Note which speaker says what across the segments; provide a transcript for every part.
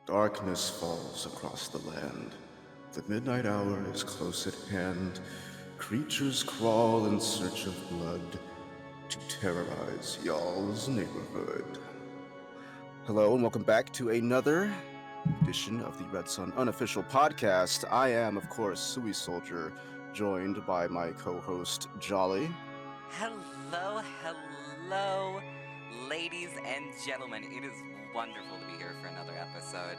Speaker 1: Darkness falls across the land. The midnight hour is close at hand. Creatures crawl in search of blood to terrorize y'all's neighborhood. Hello, and welcome back to another edition of the Redsun Unofficial podcast. I am, of course, Suisoldier, joined by my co host, Jolly.
Speaker 2: Hello, ladies and gentlemen. It is wonderful to be here for another episode.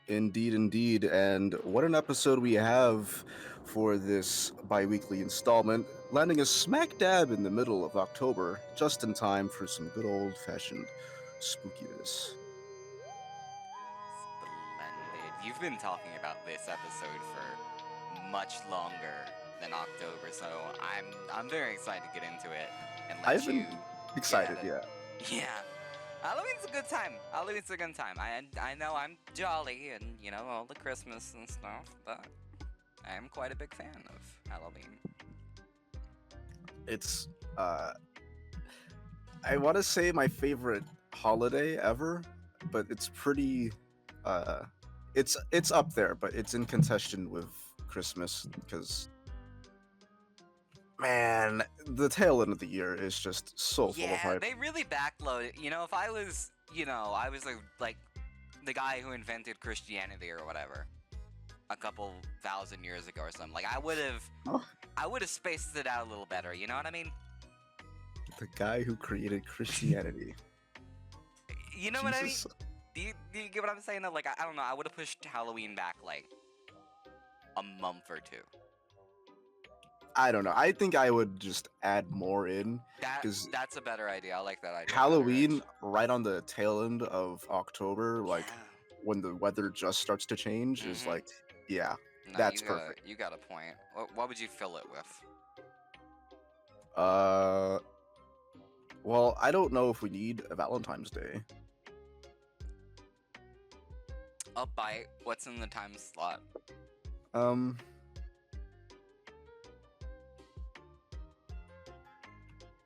Speaker 1: Indeed. And what an episode we have for this bi weekly installment, landing us smack dab in the middle of October, just in time for some good old fashioned spookiness.
Speaker 2: Splendid. You've been talking about this episode for much longer than October, so I'm very excited to get into it and let
Speaker 1: I've
Speaker 2: you
Speaker 1: been excited,
Speaker 2: get at it.
Speaker 1: yeah.
Speaker 2: Yeah. Halloween's a good time. Halloween's a good time. I know I'm jolly and, all the Christmas and stuff, but I am quite a big fan of Halloween.
Speaker 1: It's, I want to say my favorite holiday ever, but it's pretty, it's up there, but it's in contention with Christmas because man, the tail end of the year is just so full of
Speaker 2: Yeah,
Speaker 1: hype.
Speaker 2: they really backload it. If I was, I was like the guy who invented Christianity or whatever, a couple thousand years ago or something. Like
Speaker 1: Oh,
Speaker 2: I would have spaced it out a little better. You know what I mean?
Speaker 1: the guy who created Christianity.
Speaker 2: You know what I mean?
Speaker 1: Jesus.
Speaker 2: Do you get what I'm saying? Though, like I don't know. I would have pushed Halloween back like a month or two.
Speaker 1: I don't know. I think I would just add more in because
Speaker 2: That's a better idea. I like that idea. better,
Speaker 1: Halloween,
Speaker 2: Rich.
Speaker 1: right on the tail end of October, like
Speaker 2: Yeah.
Speaker 1: when the weather just starts to change, is like, yeah,
Speaker 2: No,
Speaker 1: that's perfect.
Speaker 2: you got a point. What would you fill it with?
Speaker 1: Uh, well, I don't know if we need a Valentine's Day.
Speaker 2: A bite. What's in the time slot?
Speaker 1: Um,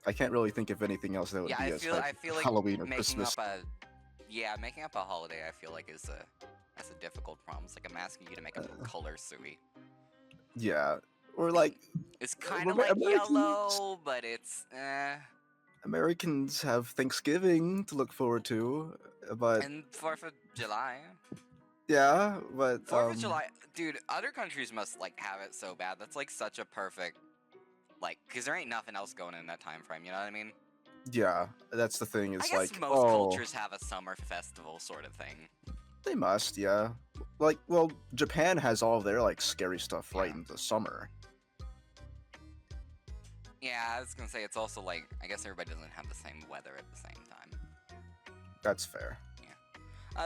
Speaker 1: I can't really think of anything else that would
Speaker 2: Yeah,
Speaker 1: be
Speaker 2: I
Speaker 1: as
Speaker 2: feel
Speaker 1: hype
Speaker 2: I feel like
Speaker 1: Halloween or
Speaker 2: making
Speaker 1: Christmas.
Speaker 2: up making up a holiday. I feel like that's a difficult problem. It's like I'm asking you to make up a color, Sui.
Speaker 1: Yeah, or like
Speaker 2: It's kind of like
Speaker 1: Americans.
Speaker 2: yellow, but it's
Speaker 1: Americans have Thanksgiving to look forward to, but
Speaker 2: and 4th of July.
Speaker 1: yeah, but
Speaker 2: 4th of July, dude. Other countries must like have it so bad. That's like such a perfect because there ain't nothing else going in that time frame. You know what I mean?
Speaker 1: yeah, that's the thing.
Speaker 2: I
Speaker 1: It's
Speaker 2: guess
Speaker 1: like,
Speaker 2: most
Speaker 1: oh,
Speaker 2: cultures have a summer festival sort of thing.
Speaker 1: they must, yeah. Like, well, Japan has all their like scary stuff right
Speaker 2: Yeah.
Speaker 1: in the summer.
Speaker 2: Yeah, I was gonna say it's also like I guess everybody doesn't have the same weather at the same time.
Speaker 1: That's fair.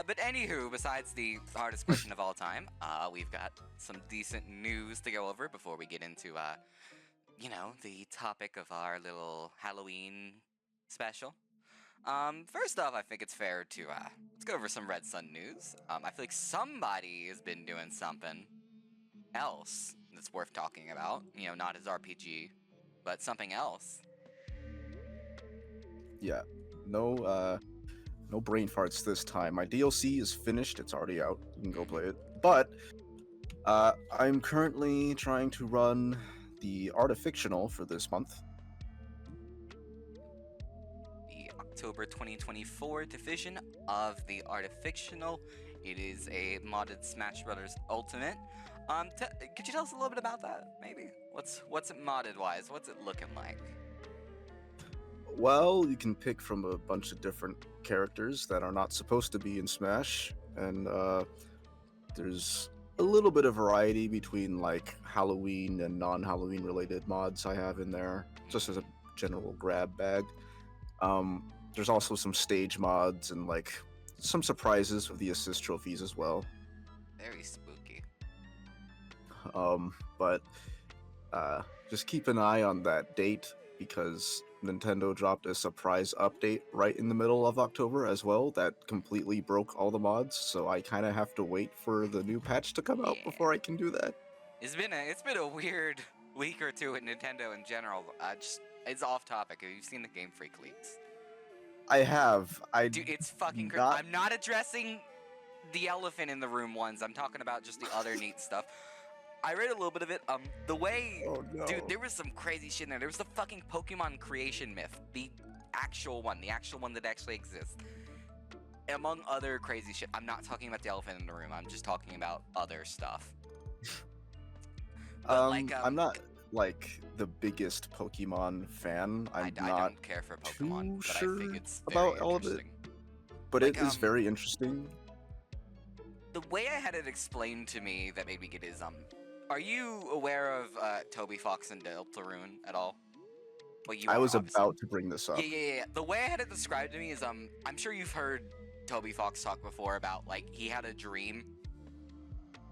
Speaker 2: But anywho, besides the hardest question of all time, we've got some decent news to go over before we get into, the topic of our little Halloween special. First off, I think it's fair to let's go over some Redsun news. I feel like somebody has been doing something else that's worth talking about. Not his RPG, but something else.
Speaker 1: Yeah, no brain farts this time. My DLC is finished. It's already out. You can go play it. But I'm currently trying to run the Artifictional for this month.
Speaker 2: The October 2024 division of the Artifictional. It is a modded Smash Brothers Ultimate. Could you tell us a little bit about that, maybe? What's it modded wise? What's it looking like?
Speaker 1: Well, you can pick from a bunch of different characters that are not supposed to be in Smash, and there's a little bit of variety between like Halloween and non-Halloween related mods I have in there, just as a general grab bag. There's also some stage mods and like some surprises with the assist trophies as well.
Speaker 2: Very spooky.
Speaker 1: But just keep an eye on that date because Nintendo dropped a surprise update right in the middle of October as well that completely broke all the mods, so I kind of have to wait for the new patch to come out
Speaker 2: Yeah.
Speaker 1: before I can do that.
Speaker 2: It's been a weird week or two at Nintendo in general. It's off topic. Have you seen the Game Freak leaks?
Speaker 1: I have.
Speaker 2: Dude, it's fucking crazy.
Speaker 1: not
Speaker 2: I'm not addressing the elephant in the room ones. I'm talking about just the other neat stuff. I read a little bit of it. The way,
Speaker 1: Oh no.
Speaker 2: dude, there was some crazy shit in there. There was the fucking Pokemon creation myth, the actual one that actually exists. Among other crazy shit. I'm not talking about the elephant in the room. I'm just talking about other stuff. But
Speaker 1: I'm not like the biggest Pokemon fan.
Speaker 2: I
Speaker 1: not
Speaker 2: don't care for Pokemon,
Speaker 1: too
Speaker 2: but
Speaker 1: sure
Speaker 2: I think it's very
Speaker 1: about all of it.
Speaker 2: interesting.
Speaker 1: But
Speaker 2: Like,
Speaker 1: it is very interesting.
Speaker 2: The way I had it explained to me that made me get is are you aware of Toby Fox and Deltarune at all? Well, you
Speaker 1: I
Speaker 2: are,
Speaker 1: was
Speaker 2: obviously.
Speaker 1: about to bring this up.
Speaker 2: Yeah. The way I had it described to me is I'm sure you've heard Toby Fox talk before about like he had a dream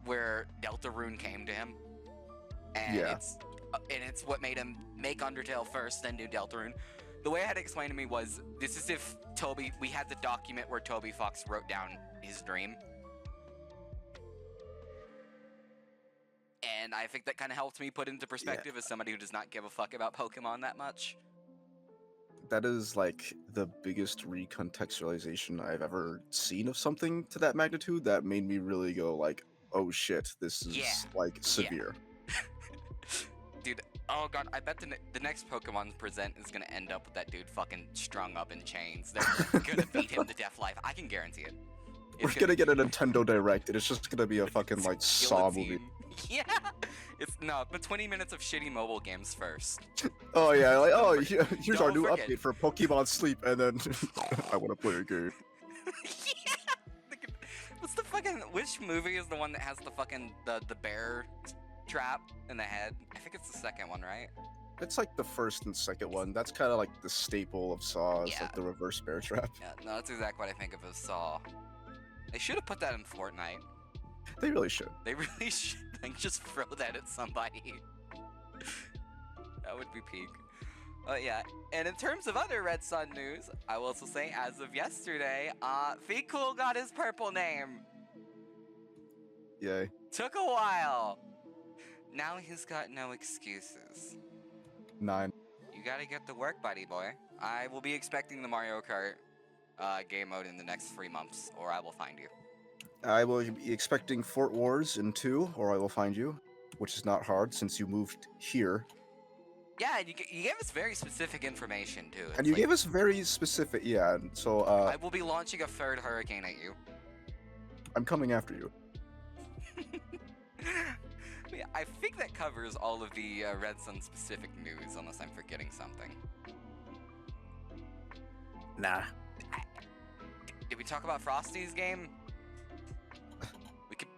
Speaker 2: where Deltarune came to him, and
Speaker 1: Yeah.
Speaker 2: it's what made him make Undertale first, then do Deltarune. The way I had it explained to me was this is if we had the document where Toby Fox wrote down his dream. And I think that kind of helped me put into perspective as somebody who does not give a fuck about Pokemon that much.
Speaker 1: That is like the biggest recontextualization I've ever seen of something to that magnitude. That made me really go like, oh shit, this is like severe.
Speaker 2: Dude, oh god, I bet the next Pokemon present is gonna end up with that dude fucking strung up in chains. They're gonna beat him to death life. I can guarantee it.
Speaker 1: We're gonna get a Nintendo Direct, and it's just gonna be a fucking like Saw movie.
Speaker 2: Yeah, but 20 minutes of shitty mobile games first.
Speaker 1: Oh yeah, like here's our new
Speaker 2: forget.
Speaker 1: update for Pokemon Sleep, and then I want to play a game.
Speaker 2: Yeah. What's the fucking? Which movie is the one that has the fucking the bear trap in the head? I think it's the second one, right?
Speaker 1: It's like the first and second one. That's kind of like the staple of Saw, is like the reverse bear trap.
Speaker 2: Yeah, no, that's exactly what I think of as Saw. They should have put that in Fortnite.
Speaker 1: They really should.
Speaker 2: They really should. Like, just throw that at somebody. That would be peak. Yeah, and in terms of other Redsun news, I will also say, as of yesterday, Fecool got his purple name.
Speaker 1: Yay.
Speaker 2: Took a while. Now he's got no excuses.
Speaker 1: 9.
Speaker 2: You gotta get to work, buddy boy. I will be expecting the Mario Kart game mode in the next 3 months, or I will find you.
Speaker 1: I will be expecting Fort Wars in 2, or I will find you, which is not hard since you moved here.
Speaker 2: Yeah, you gave us very specific information, too.
Speaker 1: And you gave us very specific, yeah, so,
Speaker 2: I will be launching a third hurricane at you.
Speaker 1: I'm coming after you.
Speaker 2: Yeah, I think that covers all of the Redsun specific news, unless I'm forgetting something.
Speaker 1: Nah.
Speaker 2: Did we talk about Frosty's game?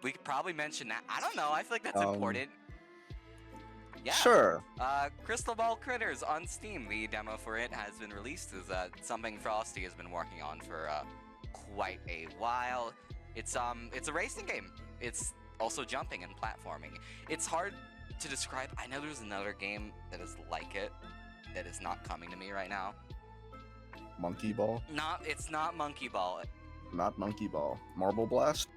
Speaker 2: We could probably mention that. I don't know. I feel like that's important. Yeah.
Speaker 1: Sure.
Speaker 2: Crystal Ball Critters on Steam. The demo for it has been released. Is something Frosty has been working on for quite a while. It's a racing game. It's also jumping and platforming. It's hard to describe. I know there's another game that is like it that is not coming to me right now.
Speaker 1: Monkey Ball?
Speaker 2: It's not Monkey Ball.
Speaker 1: Not Monkey Ball. Marble Blast?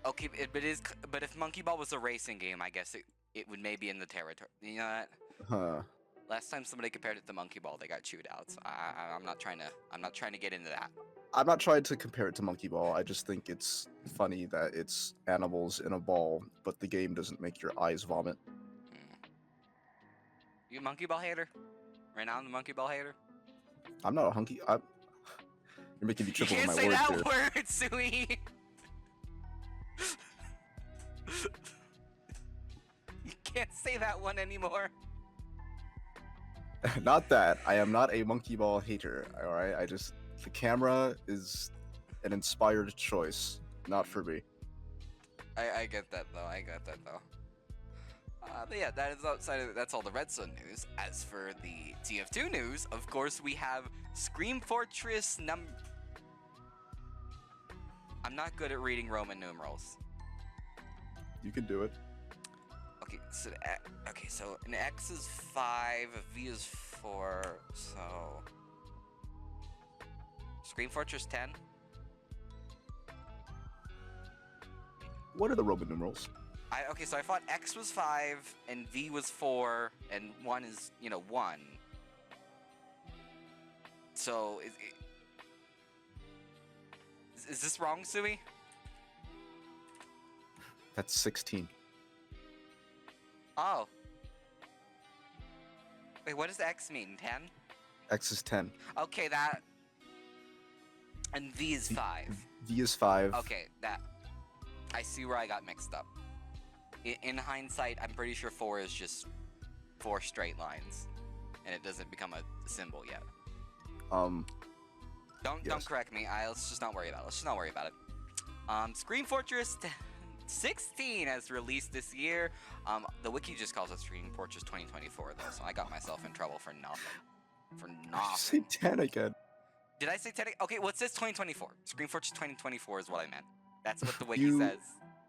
Speaker 2: But if Monkey Ball was a racing game, I guess it would maybe in the territory. You know what?
Speaker 1: Huh.
Speaker 2: Last time somebody compared it to Monkey Ball, they got chewed out. So I'm not trying to get into that.
Speaker 1: I'm not trying to compare it to Monkey Ball. I just think it's funny that it's animals in a ball, but the game doesn't make your eyes vomit.
Speaker 2: You a Monkey Ball hater? Right now, I'm the Monkey Ball hater.
Speaker 1: I'm not a hunky. You're making me triple
Speaker 2: you
Speaker 1: on
Speaker 2: can't
Speaker 1: my
Speaker 2: say
Speaker 1: words
Speaker 2: that
Speaker 1: here.
Speaker 2: word, Sui. You can't say that one anymore.
Speaker 1: Not that. I am not a Monkey Ball hater. All right. The camera is an inspired choice, not for me.
Speaker 2: I get that though. But yeah, that is that's all the Redsun news. As for the TF2 news, of course, we have Scream Fortress I'm not good at reading Roman numerals.
Speaker 1: You can do it.
Speaker 2: Okay, so an X is 5, a V is 4, so Scream Fortress 10.
Speaker 1: What are the Roman numerals?
Speaker 2: So I thought X was 5 and V was 4 and 1 is 1. So is this wrong, Sui?
Speaker 1: That's 16.
Speaker 2: Oh. Wait, what does X mean? 10?
Speaker 1: X is 10.
Speaker 2: Okay, that. And V is 5.
Speaker 1: V is 5.
Speaker 2: Okay, that. I see where I got mixed up. In hindsight, I'm pretty sure 4 is just 4 straight lines, and it doesn't become a symbol yet. Don't correct me. Let's just not worry about it. Scream Fortress 16 has released this year. The wiki just calls it Scream Fortress 2024 though, so I got myself in trouble for nothing. For nothing.
Speaker 1: Say 10 again.
Speaker 2: Did I say 10? Okay, well it says 2024. Scream Fortress 2024 is what I meant. That's what the wiki says.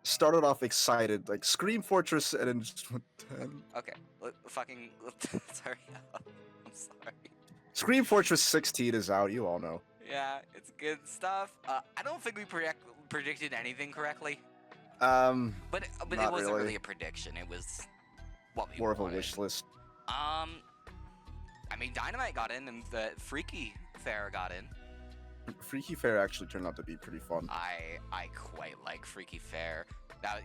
Speaker 1: Started off excited, like Scream Fortress, and then just went 10.
Speaker 2: Okay, sorry. I'm sorry.
Speaker 1: Scream Fortress 16 is out, you all know.
Speaker 2: Yeah, it's good stuff. I don't think we predicted anything correctly. But it wasn't really a prediction. It was what we
Speaker 1: more
Speaker 2: wanted.
Speaker 1: of a wish list.
Speaker 2: I mean, Dynamite got in, and the Freaky Fair got in.
Speaker 1: Freaky Fair actually turned out to be pretty fun.
Speaker 2: I quite like Freaky Fair.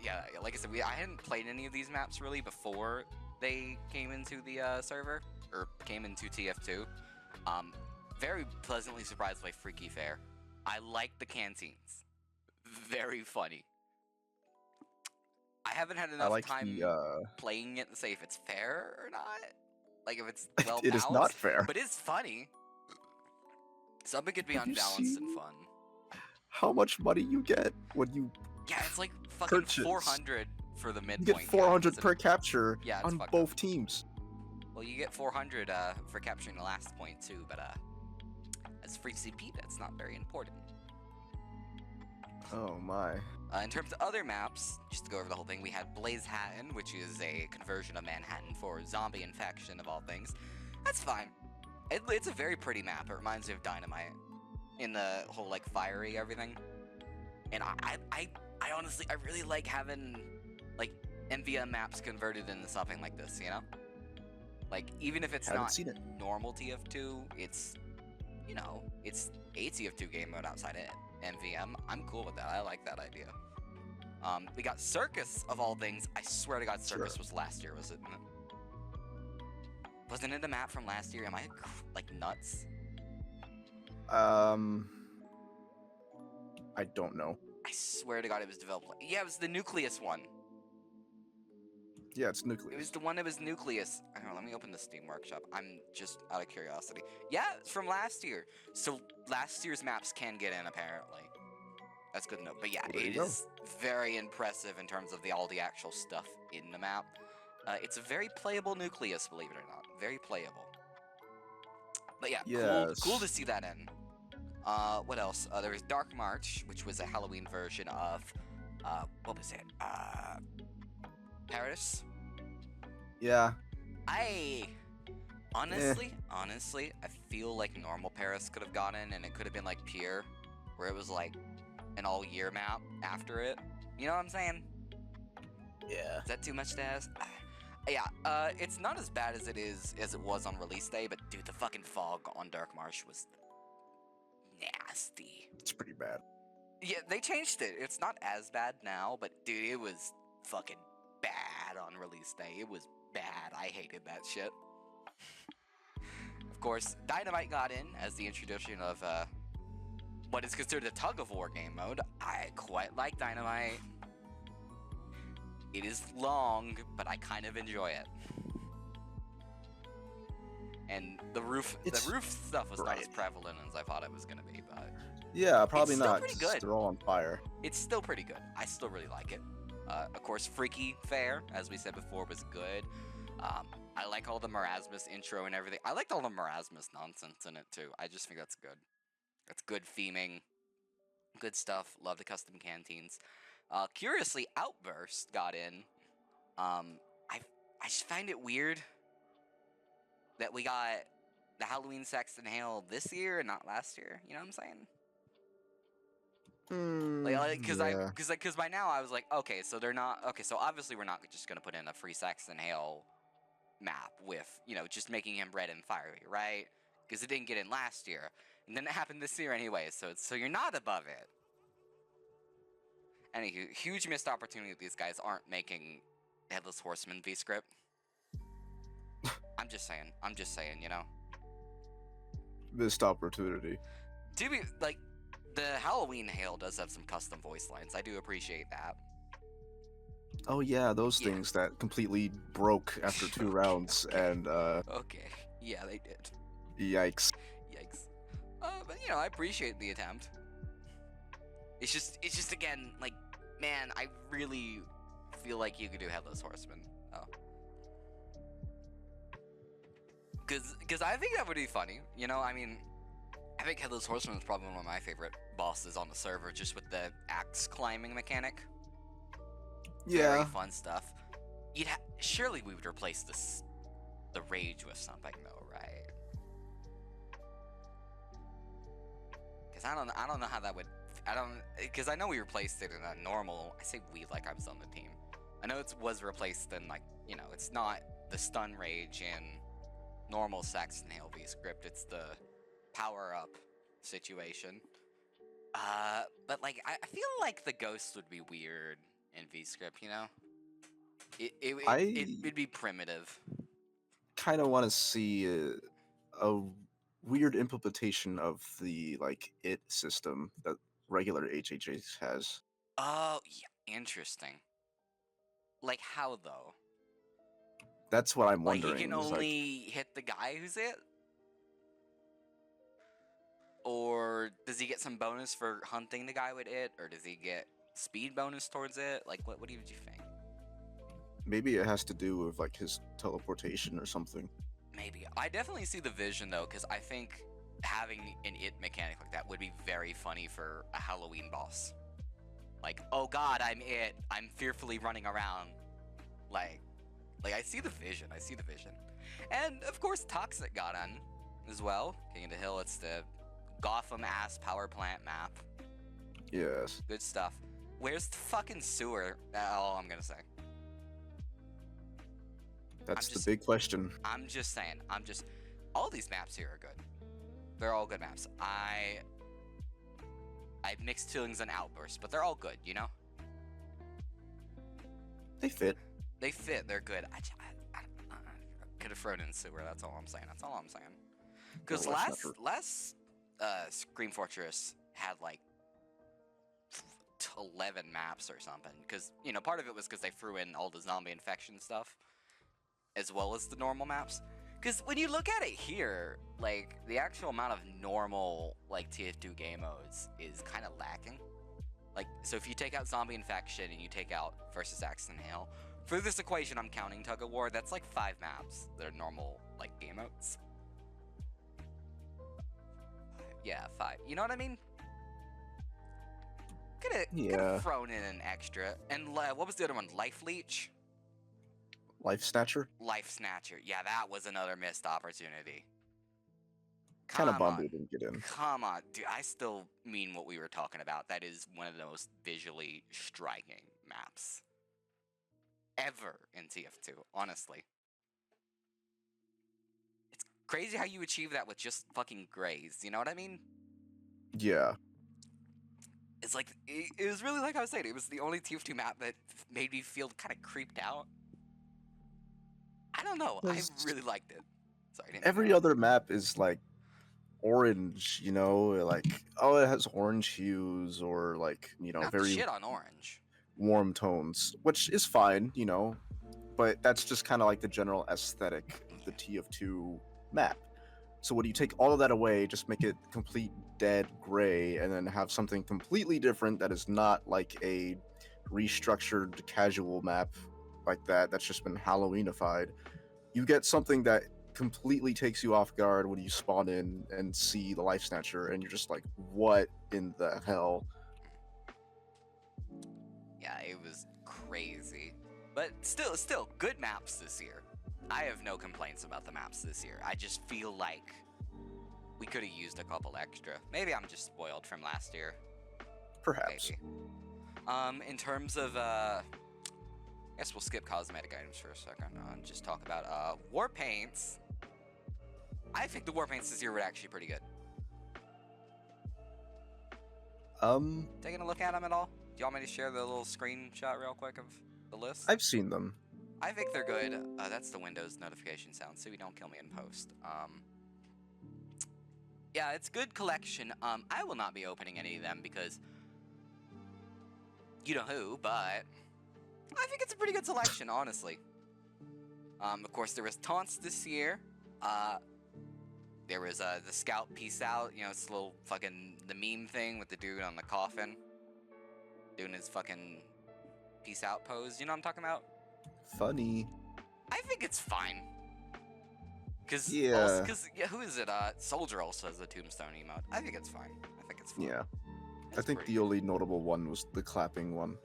Speaker 2: Yeah, like I said, I hadn't played any of these maps really before they came into the server or came into TF2. Very pleasantly surprised by Freaky Fair. I like the canteens. Very funny. I haven't had enough time playing it to say if it's fair or not. Like if it's well balanced.
Speaker 1: It is not fair.
Speaker 2: But it's funny. Some of it could be unbalanced and fun.
Speaker 1: How much money you get when you
Speaker 2: Yeah, it's like fucking
Speaker 1: purchase.
Speaker 2: 400 for the midpoint.
Speaker 1: You get 400 per capture on both teams.
Speaker 2: Well, you get 400 for capturing the last point too, but as free CP, that's not very important.
Speaker 1: Oh my.
Speaker 2: In terms of other maps, just to go over the whole thing, we had Blaze Hatton, which is a conversion of Manhattan for zombie infection of all things. That's fine. It's a very pretty map. It reminds me of Dynamite in the whole like fiery everything. And I honestly I really like having like MVM maps converted into something like this, you know? Like even if it's not normal TF2, it's it's a TF2 game mode outside of MVM. I'm cool with that. I like that idea. We got Circus of all things. I swear to God, Circus was last year, was it? Wasn't it a map from last year? Am I like nuts?
Speaker 1: I don't know.
Speaker 2: I swear to God, it was developed. Yeah, it was the Nucleus one.
Speaker 1: Yeah, it's Nucleus.
Speaker 2: It was the one that was Nucleus. I don't know, let me open the Steam Workshop. I'm just out of curiosity. Yeah, it's from last year. So last year's maps can get in, apparently. That's good to know. But yeah, it is very impressive in terms of all the actual stuff in the map. It's a very playable Nucleus, believe it or not. Very playable. But yeah, cool to see that in. What else? There was Dark March, which was a Halloween version of, what was it? Paris?
Speaker 1: Yeah.
Speaker 2: Honestly, I feel like normal Paris could have gotten, and it could have been like Pier, where it was like an all-year map after it. You know what I'm saying?
Speaker 1: Yeah.
Speaker 2: Is that too much to ask? Yeah, it's not as bad as it was on release day, but dude, the fucking fog on Dark Marsh was nasty.
Speaker 1: It's pretty bad.
Speaker 2: Yeah, they changed it. It's not as bad now, but dude, it was fucking bad on release day. It was bad. I hated that shit. Of course, Dynamite got in as the introduction of what is considered a tug-of-war game mode. I quite like Dynamite. It is long, but I kind of enjoy it. And the roof stuff was not as prevalent as I thought it was gonna be, but
Speaker 1: yeah, probably
Speaker 2: it's still
Speaker 1: not.
Speaker 2: Pretty good.
Speaker 1: They're all on fire.
Speaker 2: It's still pretty good. I still really like it. Of course, Freaky Fair, as we said before, was good. I like all the Marasmus intro and everything. I liked all the Marasmus nonsense in it too. I just think that's good. That's good theming. Good stuff. Love the custom canteens. Curiously, Outburst got in. I just find it weird that we got the Halloween Saxton Hale this year and not last year. You know what I'm saying? Because by now I was like, okay, so they're not okay. So obviously we're not just gonna put in a free Saxton Hale map with just making him red and fiery, right? Because it didn't get in last year, and then it happened this year anyway. So you're not above it. Anywho, huge missed opportunity that these guys aren't making Headless Horseman V-Script. I'm just saying, you know?
Speaker 1: Missed opportunity.
Speaker 2: To be, like, the Halloween Hail does have some custom voice lines. I do appreciate that.
Speaker 1: Oh yeah, those
Speaker 2: Yeah.
Speaker 1: things that completely broke after 2 rounds,
Speaker 2: okay.
Speaker 1: and
Speaker 2: Okay, yeah, they did.
Speaker 1: yikes.
Speaker 2: Yikes. But, you know, I appreciate the attempt. It's just again, like, man, I really feel like you could do Headless Horseman. Oh. Because I think that would be funny. You know, I mean, I think Headless Horseman is probably one of my favorite bosses on the server, just with the axe climbing mechanic.
Speaker 1: Yeah.
Speaker 2: Very fun stuff. Surely we would replace the rage with something though, right? Because I don't know how that would. Because I know we replaced it in a normal. I say we like I'm still on the team. I know it was replaced in, like, you know, it's not the stun rage in normal Saxon Hail V script. It's the power up situation. But like I feel like the ghost would be weird in V script. You know, it'd be primitive.
Speaker 1: Kind of want to see a weird implementation of the like it system that regular HHH has.
Speaker 2: Oh, yeah, interesting. Like how though?
Speaker 1: That's what I'm
Speaker 2: Like
Speaker 1: wondering.
Speaker 2: he can only hit the guy who's it? Or does he get some bonus for hunting the guy with it? Or does he get speed bonus towards it? Like what do you think?
Speaker 1: Maybe it has to do with like his teleportation or something.
Speaker 2: Maybe. I definitely see the vision though, because I think having an it mechanic like that would be very funny for a Halloween boss. Like, oh god, I'm it. I'm fearfully running around. Like I see the vision. And of course Toxic got on as well. King of the Hill, it's the Gotham ass power plant map.
Speaker 1: Yes.
Speaker 2: Good stuff. Where's the fucking sewer? That's all I'm gonna say.
Speaker 1: That's the big question.
Speaker 2: I'm just saying. All these maps here are good. They're all good maps. I have mixed feelings on Outburst, but they're all good, you know?
Speaker 1: They fit.
Speaker 2: They're good. I could have thrown in sewer. That's all I'm saying. Because last Scream Fortress had like 11 maps or something. Because, you know, part of it was because they threw in all the zombie infection stuff, as well as the normal maps. Because when you look at it here, like, the actual amount of normal, like, TF2 game modes is kind of lacking. Like, so if you take out zombie infection and you take out versus Axe and Hail, for this equation I'm counting Tug of War, that's like 5 maps that are normal, like, game modes. Yeah, 5. You know what I mean? Could have thrown in an extra. And what was the other one? Life Leech?
Speaker 1: Life Snatcher?
Speaker 2: Life Snatcher. Yeah, that was another missed opportunity.
Speaker 1: Kind of bummed we didn't get in.
Speaker 2: Come on, dude. I still mean what we were talking about. That is one of the most visually striking maps ever in TF2, honestly. It's crazy how you achieve that with just fucking grays. You know what I mean?
Speaker 1: Yeah.
Speaker 2: It's like, it was really like I was saying, it was the only TF2 map that made me feel kind of creeped out. I don't know. I really liked it. Sorry.
Speaker 1: Every other map is like orange, you know, like, oh, it has orange hues or like, you know,
Speaker 2: Not
Speaker 1: very
Speaker 2: shit on orange.
Speaker 1: Warm tones, which is fine, you know, but that's just kind of like the general aesthetic of the TF2 map. So when you take all of that away, just make it complete dead gray, and then have something completely different that is not like a restructured casual map like that's just been Halloweenified, you get something that completely takes you off guard when you spawn in and see the Life Snatcher, and you're just like, what in the hell?
Speaker 2: Yeah, it was crazy. But still, good maps this year. I have no complaints about the maps this year. I just feel like we could have used a couple extra. Maybe I'm just spoiled from last year.
Speaker 1: Perhaps.
Speaker 2: Maybe. In terms of, I guess we'll skip cosmetic items for a second and just talk about, war paints. I think the war paints this year were actually pretty good. Taking a look at them at all? you want me to share the little screenshot real quick of the list?
Speaker 3: I've seen them.
Speaker 2: I think they're good. That's the Windows notification sound, so you don't kill me in post. Yeah, it's good collection. I will not be opening any of them because you know who, but I think it's a pretty good selection, honestly. Of course, there was taunts this year. There was the Scout Peace Out. You know, it's a little fucking the meme thing with the dude on the coffin doing his fucking peace out pose. You know what I'm talking about?
Speaker 3: Funny.
Speaker 2: I think it's fine. Cause
Speaker 3: Yeah.
Speaker 2: Who is it? Soldier also has the tombstone emote. I think it's fine.
Speaker 3: Yeah.
Speaker 2: It's
Speaker 3: I think
Speaker 2: pretty
Speaker 3: the only notable one was the clapping one.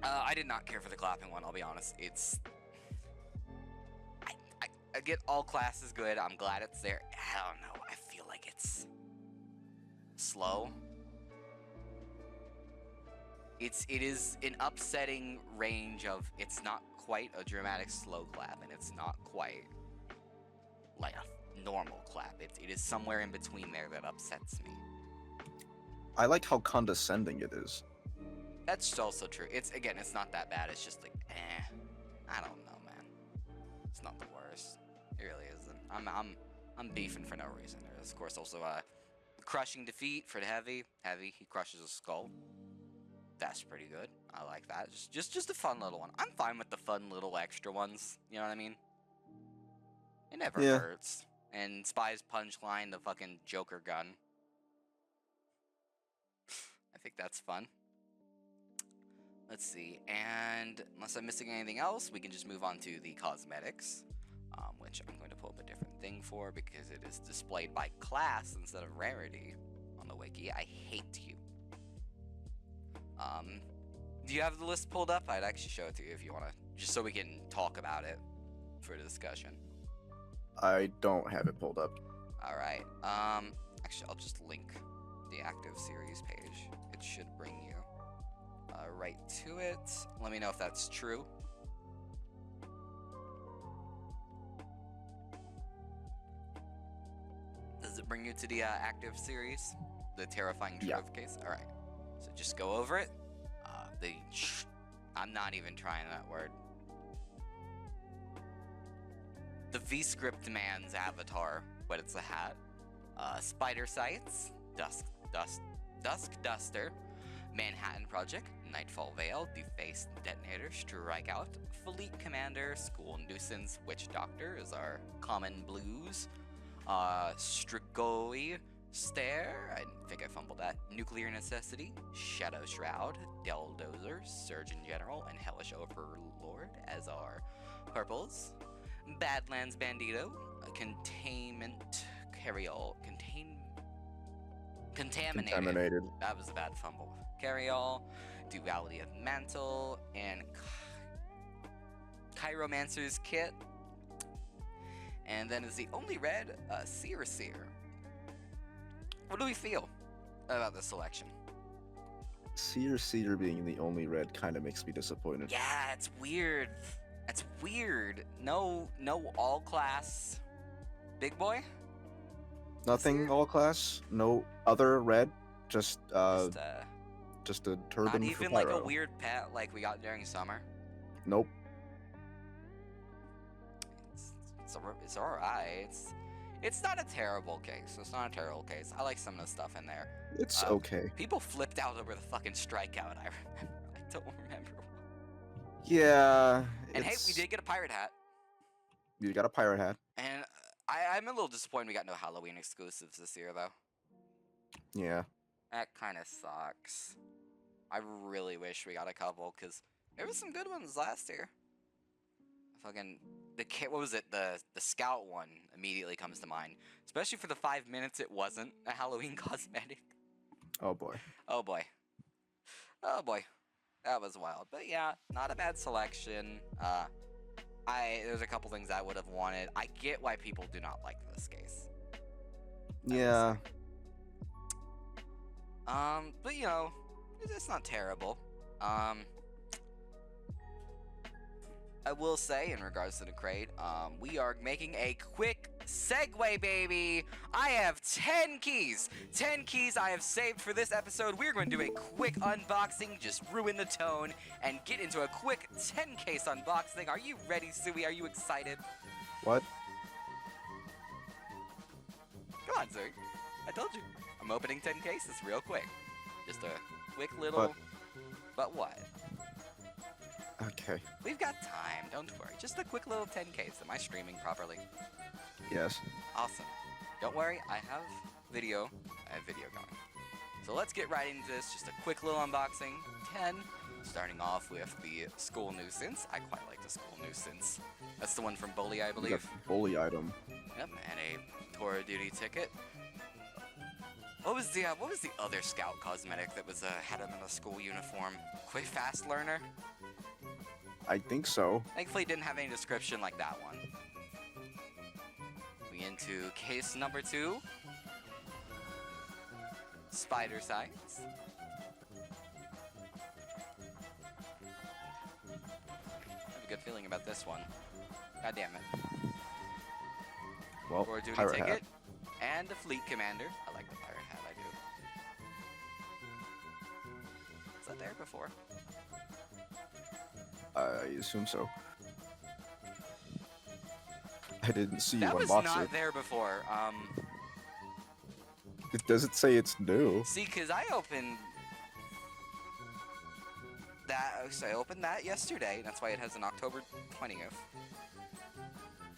Speaker 2: I did not care for the clapping one, I'll be honest. It's... I get all classes good. I'm glad it's there. I don't know. I feel like it's... slow. It is an upsetting range of... It's not quite a dramatic slow clap, and it's not quite like a normal clap. It is somewhere in between there that upsets me.
Speaker 3: I like how condescending it is.
Speaker 2: That's also true. It's not that bad. It's just like, I don't know, man. It's not the worst. It really isn't. I'm beefing for no reason. There's of course also crushing defeat for the heavy. Heavy, he crushes a skull. That's pretty good. I like that. Just a fun little one. I'm fine with the fun little extra ones. You know what I mean? It never hurts. And Spy's punchline, the fucking Joker gun. I think that's fun. Let's see, and unless I'm missing anything else, we can just move on to the cosmetics, which I'm going to pull up a different thing for because it is displayed by class instead of rarity on the wiki. I hate you. Do you have the list pulled up? I'd actually show it to you if you want to, just so we can talk about it for the discussion.
Speaker 3: I don't have it pulled up.
Speaker 2: All right. Actually, I'll just link the active series page. It should bring you right to it. Let me know if that's true. Does it bring you to the active series? The terrifying trove case? Alright. So just go over it. I'm not even trying that word. The V-Script man's avatar, but it's a hat. Spider Sights, Dusk Duster, Manhattan Project, Nightfall Veil, Defaced Detonator, Strikeout, Fleet Commander, School Nuisance, Witch Doctor is our common blues, Strigoi Stare, I think I fumbled that, Nuclear Necessity, Shadow Shroud, Deldozer, Surgeon General, and Hellish Overlord as our purples, Badlands Bandito, Containment Carryall, Contaminated. That was a bad fumble. Carryall, Duality of Mantle, and Chiromancer's Kit. And then is the only red, Seer. What do we feel about this selection?
Speaker 3: Seer being the only red kind of makes me disappointed.
Speaker 2: Yeah, it's weird. It's weird. No all class big boy?
Speaker 3: Nothing all class, no other red, just a turban.
Speaker 2: Not even
Speaker 3: for
Speaker 2: like
Speaker 3: pyro.
Speaker 2: a weird pet like we got during summer.
Speaker 3: Nope.
Speaker 2: It's alright. It's not a terrible case. It's not a terrible case. I like some of the stuff in there.
Speaker 3: It's okay.
Speaker 2: People flipped out over the fucking strikeout. I remember. I don't remember.
Speaker 3: Yeah.
Speaker 2: And hey, we did get a pirate hat.
Speaker 3: You got a pirate hat.
Speaker 2: And I'm a little disappointed we got no Halloween exclusives this year, though.
Speaker 3: Yeah.
Speaker 2: That kind of sucks. I really wish we got a couple, because there was some good ones last year. Fucking, what was it? The Scout one immediately comes to mind. Especially for the 5 minutes it wasn't a Halloween cosmetic.
Speaker 3: Oh boy.
Speaker 2: Oh boy. Oh boy. That was wild. But yeah, not a bad selection. There's a couple things I would have wanted. I get why people do not like this case.
Speaker 3: Yeah.
Speaker 2: But you know, it's not terrible. I will say, in regards to the crate, we are making a quick segue, baby. I have 10 keys. 10 keys I have saved for this episode. We're going to do a quick unboxing, just ruin the tone, and get into a quick 10 case unboxing. Are you ready, Sui? Are you excited?
Speaker 3: What?
Speaker 2: Come on, Sui. I told you. I'm opening 10 cases real quick. Just a quick little... But what?
Speaker 3: Okay.
Speaker 2: We've got time, don't worry. Just a quick little 10 case. Am I streaming properly?
Speaker 3: Yes.
Speaker 2: Awesome. Don't worry, I have video. I have video going. So let's get right into this. Just a quick little unboxing. 10. Starting off with the school nuisance. I quite like the school nuisance. That's the one from Bully, I
Speaker 3: You
Speaker 2: believe.
Speaker 3: got bully item.
Speaker 2: Yep, and a tour of duty ticket. What was the other scout cosmetic that was had him in a school uniform? Quick fast learner.
Speaker 3: I think so.
Speaker 2: Thankfully, it didn't have any description like that one. We into case number 2. Spider sights. I have a good feeling about this one. God damn it.
Speaker 3: Well,
Speaker 2: Tour of duty
Speaker 3: pirate
Speaker 2: ticket.
Speaker 3: hat.
Speaker 2: And a fleet commander. I like the pirate hat, I do. Was that there before?
Speaker 3: I assume so. I didn't see you
Speaker 2: That was
Speaker 3: unbox
Speaker 2: not
Speaker 3: it.
Speaker 2: there before.
Speaker 3: Does it say it's new?
Speaker 2: See, because I opened that. So I opened that yesterday. That's why it has an October 20th.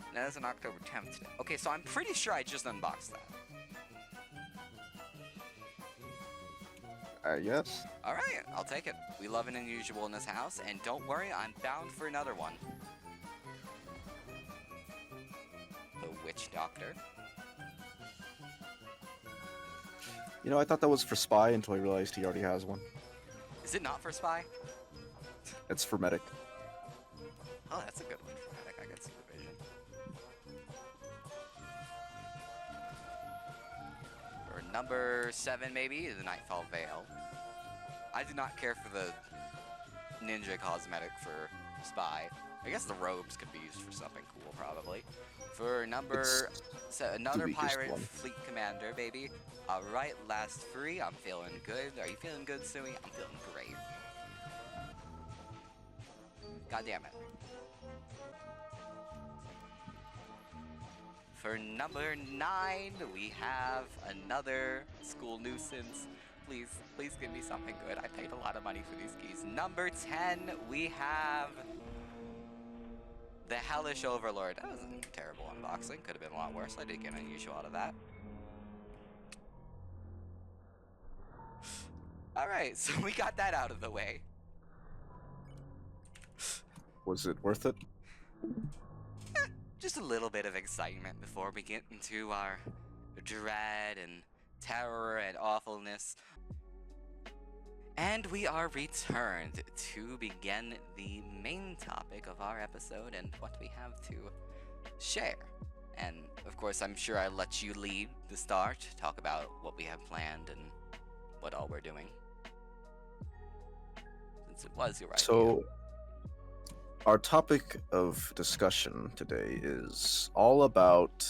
Speaker 2: And it has an October 10th today. Okay, so I'm pretty sure I just unboxed that.
Speaker 3: Yes.
Speaker 2: Alright, I'll take it. We love an unusual in this house, and don't worry, I'm bound for another one. The Witch Doctor.
Speaker 3: You know, I thought that was for spy until I realized he already has one.
Speaker 2: Is it not for Spy?
Speaker 3: It's for medic.
Speaker 2: Oh, that's a good one for Medic. I could see the vision. For number 7, maybe, the Nightfall Veil. I do not care for the ninja cosmetic for Spy. I guess the robes could be used for something cool, probably. For number... So another
Speaker 3: weakest
Speaker 2: pirate
Speaker 3: one.
Speaker 2: fleet commander, baby. Alright, last 3. I'm feeling good. Are you feeling good, Sui? I'm feeling great. God damn it. For number 9, we have another school nuisance. Please, please give me something good. I paid a lot of money for these keys. Number 10, we have the Hellish Overlord. That was a terrible unboxing. Could have been a lot worse. I did get unusual out of that. Alright, so we got that out of the way.
Speaker 3: Was it worth it?
Speaker 2: Just a little bit of excitement before we get into our dread and terror and awfulness. And we are returned to begin the main topic of our episode and what we have to share. And of course, I'm sure I'll let you lead the start, talk about what we have planned and what all we're doing. Since it was your idea.
Speaker 3: So, our topic of discussion today is all about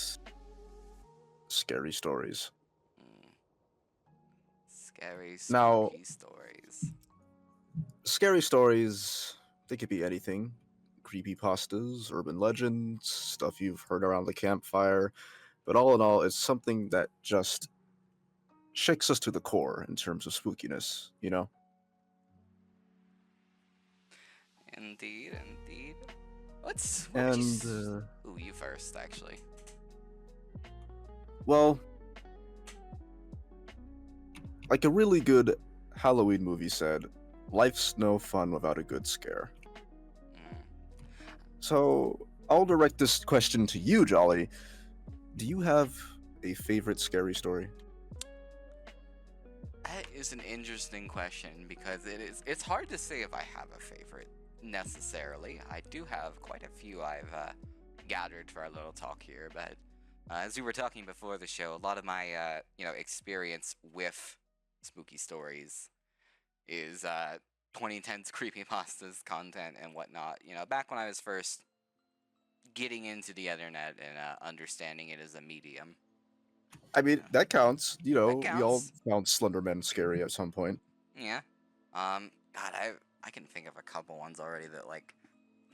Speaker 3: scary stories.
Speaker 2: Scary,
Speaker 3: Now-
Speaker 2: spooky stories.
Speaker 3: Scary stories, they could be anything. Creepypastas, urban legends, stuff you've heard around the campfire. But all in all, it's something that just shakes us to the core in terms of spookiness, you know?
Speaker 2: Indeed, indeed. What
Speaker 3: And,
Speaker 2: would you Ooh, you first, actually.
Speaker 3: well, like a really good Halloween movie said, life's no fun without a good scare.
Speaker 2: Mm.
Speaker 3: So, I'll direct this question to you, Jolly. Do you have a favorite scary story?
Speaker 2: That is an interesting question because it's hard to say if I have a favorite necessarily. I do have quite a few I've gathered for our little talk here, but as we were talking before the show, a lot of my experience with spooky stories is 2010s creepypastas content and whatnot. You know, back when I was first getting into the internet and understanding it as a medium.
Speaker 3: I mean,
Speaker 2: Yeah.
Speaker 3: that counts. You
Speaker 2: That
Speaker 3: know, we all
Speaker 2: counts.
Speaker 3: found Slenderman scary at some point.
Speaker 2: Yeah. God, I can think of a couple ones already that like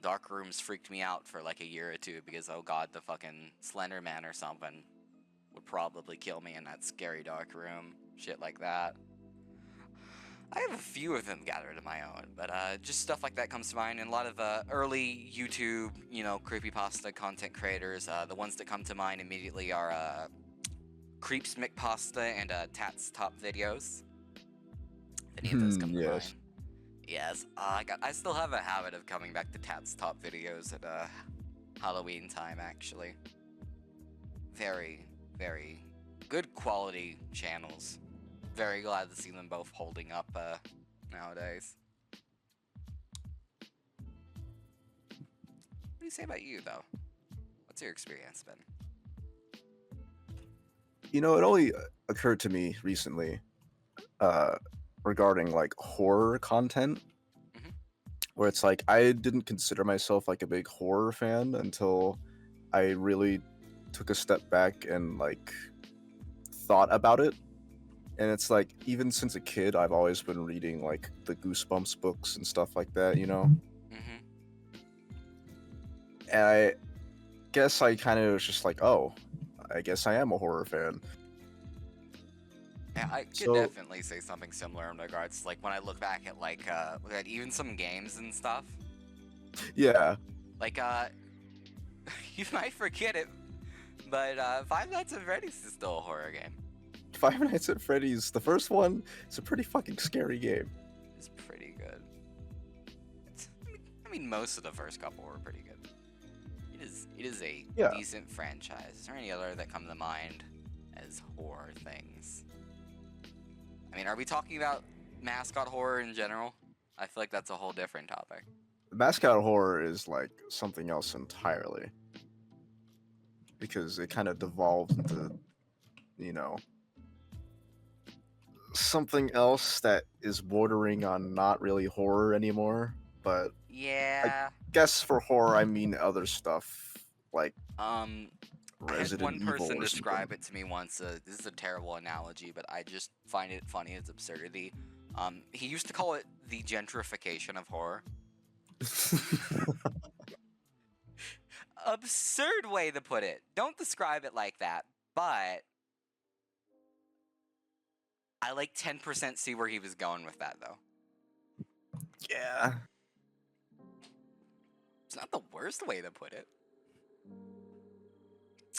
Speaker 2: dark rooms freaked me out for like a year or two because oh god, the fucking Slender Man or something would probably kill me in that scary dark room. Shit like that. I have a few of them gathered of my own, but just stuff like that comes to mind. And a lot of early YouTube, you know, creepypasta content creators. The ones that come to mind immediately are Creeps McPasta and Tats Top Videos. If any of those come to
Speaker 3: Yes.
Speaker 2: mind. Yes, I still have a habit of coming back to Tat's Top Videos at Halloween time, actually. Very, very good quality channels. Very glad to see them both holding up nowadays. What do you say about you, though? What's your experience been?
Speaker 3: You know, it only occurred to me recently, uh, regarding like horror content,
Speaker 2: Mhm.
Speaker 3: where it's like I didn't consider myself like a big horror fan until I really took a step back and like thought about it. And it's like even since a kid, I've always been reading like the Goosebumps books and stuff like that, you know.
Speaker 2: Mm-hmm.
Speaker 3: And I guess I kind of was just like, oh, I guess I am a horror fan.
Speaker 2: Yeah, I could
Speaker 3: So
Speaker 2: definitely say something similar in regards to, like, when I look back at, like, at even some games and stuff.
Speaker 3: yeah,
Speaker 2: Like, you might forget it, but Five Nights at Freddy's is still a horror game.
Speaker 3: Five Nights at Freddy's, the first one, is a pretty fucking scary game.
Speaker 2: It's pretty good. I mean, most of the first couple were pretty good. It is a
Speaker 3: Yeah.
Speaker 2: decent franchise. Is there any other that come to mind as horror things? I mean, are we talking about mascot horror in general? I feel like that's a whole different topic.
Speaker 3: Mascot horror is like something else entirely. Because it kind of devolved into, you know, something else that is bordering on not really horror anymore. But
Speaker 2: Yeah.
Speaker 3: guess for horror, I mean other stuff like
Speaker 2: I had
Speaker 3: Resident
Speaker 2: one
Speaker 3: Evil
Speaker 2: person
Speaker 3: or
Speaker 2: describe
Speaker 3: something.
Speaker 2: it to me once. This is a terrible analogy, but I just find it funny as absurdity. He used to call it the gentrification of horror. Absurd way to put it. Don't describe it like that, but I like 10% see where he was going with that, though.
Speaker 3: Yeah.
Speaker 2: It's not the worst way to put it.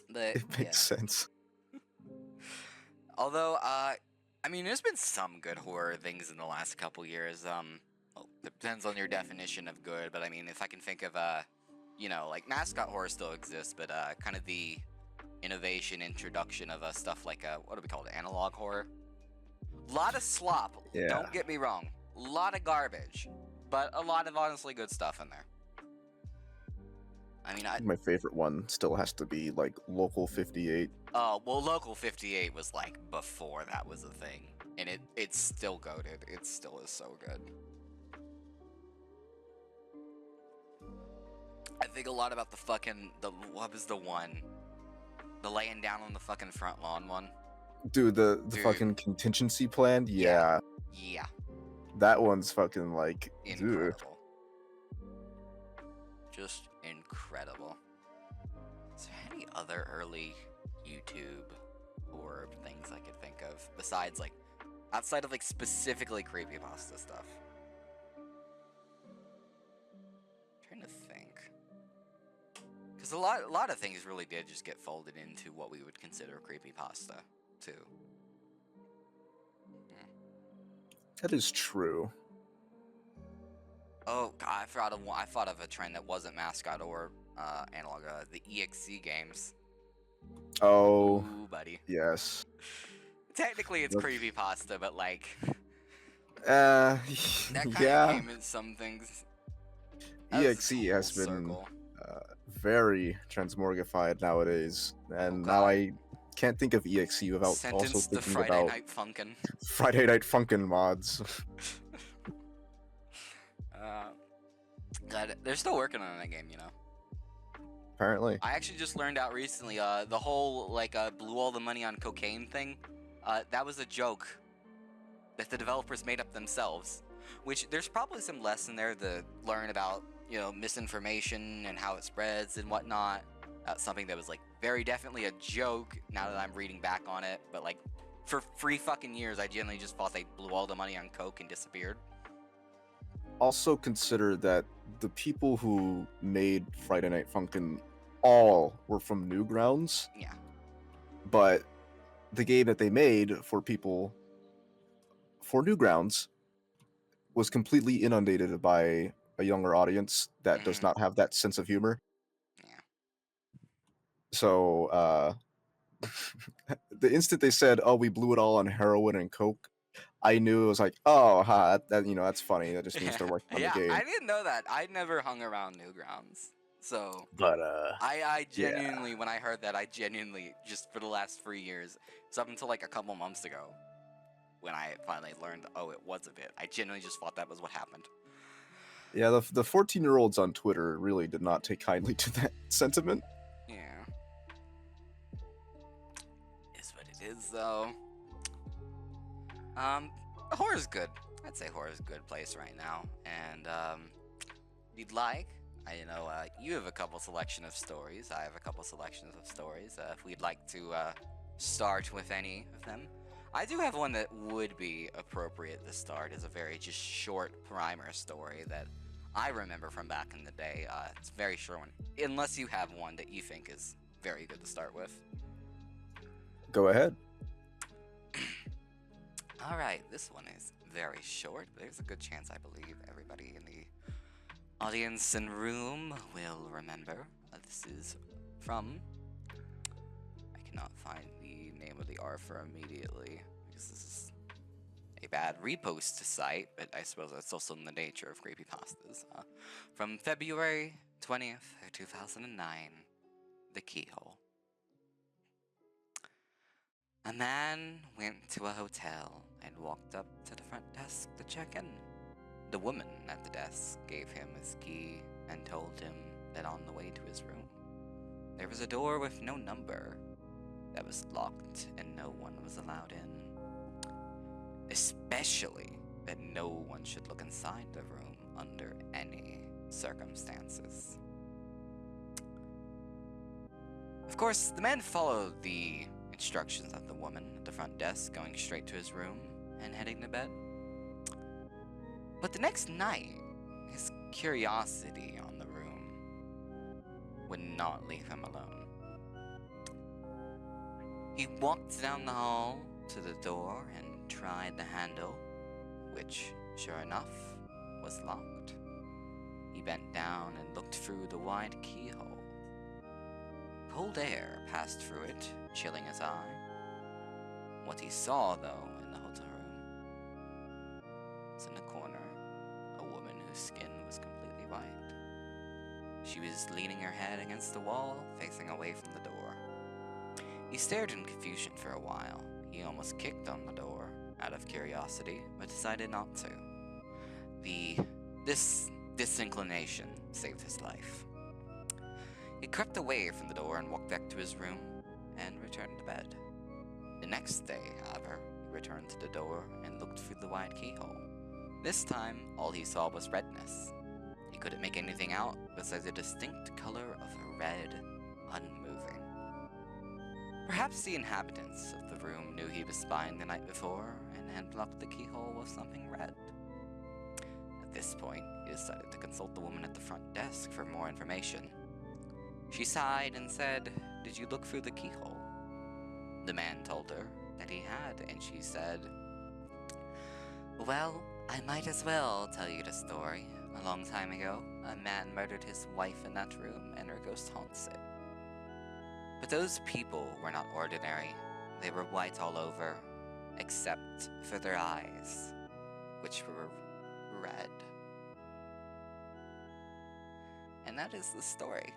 Speaker 2: But,
Speaker 3: It makes sense.
Speaker 2: Although, I mean, there's been some good horror things in the last couple years. Well, it depends on your definition of good, but I mean, if I can think of, you know, like mascot horror still exists, but kind of the innovation, introduction of stuff like, what do we call it, analog horror? A lot of slop,
Speaker 3: Yeah.
Speaker 2: don't get me wrong. A lot of garbage, but a lot of honestly good stuff in there. I mean,
Speaker 3: My favorite one still has to be like Local 58.
Speaker 2: well, Local 58 was like before that was a thing, and it's still goated. It still is so good. I think a lot about what was the one? The laying down on the fucking front lawn one.
Speaker 3: Dude, the
Speaker 2: Dude.
Speaker 3: fucking contingency plan, yeah.
Speaker 2: Yeah,
Speaker 3: That one's fucking like, dude.
Speaker 2: incredible. Just incredible. Is there any other early YouTube horror things I could think of besides like outside of like specifically creepypasta stuff? Trying to think, because a lot of things really did just get folded into what we would consider creepypasta too.
Speaker 3: That is true.
Speaker 2: Oh God, I thought of a trend that wasn't mascot or analog. The EXE games.
Speaker 3: Oh,
Speaker 2: Ooh, buddy.
Speaker 3: yes.
Speaker 2: Technically, it's
Speaker 3: Look.
Speaker 2: creepypasta, but like
Speaker 3: Uh,
Speaker 2: that kind
Speaker 3: yeah.
Speaker 2: of came in some things. That was
Speaker 3: EXE has
Speaker 2: full
Speaker 3: been
Speaker 2: circle.
Speaker 3: very transmorgified nowadays, and now
Speaker 2: God.
Speaker 3: I can't think of EXE without also
Speaker 2: Sentenced to
Speaker 3: thinking
Speaker 2: Friday
Speaker 3: about
Speaker 2: Night Funkin'.
Speaker 3: Friday Night Funkin' mods.
Speaker 2: God, they're still working on that game, you know.
Speaker 3: Apparently.
Speaker 2: I actually just learned out recently, the whole like blew all the money on cocaine thing. That was a joke that the developers made up themselves. Which there's probably some lesson there to learn about, you know, misinformation and how it spreads and whatnot. Something that was like very definitely a joke now that I'm reading back on it. But like for 3 fucking years, I genuinely just thought they blew all the money on coke and disappeared.
Speaker 3: Also consider that the people who made Friday Night Funkin' all were from Newgrounds,
Speaker 2: Yeah.
Speaker 3: but the game that they made for people for Newgrounds was completely inundated by a younger audience that does
Speaker 2: Mhm.
Speaker 3: not have that sense of humor.
Speaker 2: Yeah.
Speaker 3: So the instant they said, "Oh, we blew it all on heroin and coke," I knew it was like, "Oh, that you know, that's funny. That just means they're working on the
Speaker 2: Yeah,
Speaker 3: game."
Speaker 2: I didn't know that. I never hung around Newgrounds. So
Speaker 3: But
Speaker 2: I
Speaker 3: yeah,
Speaker 2: genuinely, when I heard that, I genuinely, just for the last 3 years, it's up until like a couple months ago, when I finally learned, oh, it was a bit. I genuinely just thought that was what happened.
Speaker 3: yeah, the 14-year-olds on Twitter really did not take kindly to that sentiment.
Speaker 2: Yeah. Is what it is, though. Horror's good. I'd say horror's a good place right now. And, if you'd like, I know, you have a couple selection of stories. I have a couple selections of stories. If we'd like to, start with any of them. I do have one that would be appropriate to start as a very just short primer story that I remember from back in the day. It's a very short one. Unless you have one that you think is very good to start with.
Speaker 3: Go ahead.
Speaker 2: Alright, this one is very short, but there's a good chance I believe everybody in the audience and room will remember. This is from... I cannot find the name of the author immediately, because this is a bad repost site, but I suppose that's also in the nature of creepypastas. From February 20th, 2009, The Keyhole. A man went to a hotel and walked up to the front desk to check in. The woman at the desk gave him his key and told him that on the way to his room, there was a door with no number that was locked and no one was allowed in. Especially that no one should look inside the room under any circumstances. Of course, the man followed the instructions of the woman at the front desk, going straight to his room and heading to bed. But the next night, his curiosity on the room would not leave him alone. He walked down the hall to the door and tried the handle, which, sure enough, was locked. He bent down and looked through the wide keyhole. Cold air passed through it, chilling his eye. What he saw, though, in the hotel room was in the corner a woman whose skin was completely white. She was leaning her head against the wall, facing away from the door. He stared in confusion for a while. He almost kicked on the door out of curiosity, but decided not to. This disinclination saved his life. He crept away from the door and walked back to his room and returned to bed. The next day, however, he returned to the door and looked through the wide keyhole. This time, all he saw was redness. He couldn't make anything out besides a distinct color of red, unmoving. Perhaps the inhabitants of the room knew he was spying the night before and had blocked the keyhole with something red. At this point, he decided to consult the woman at the front desk for more information. She sighed and said, "Did you look through the keyhole?" The man told her that he had, and she said, "Well, I might as well tell you the story. A long time ago, a man murdered his wife in that room, and her ghost haunts it. But those people were not ordinary. They were white all over, except for their eyes, which were red." And that is the story.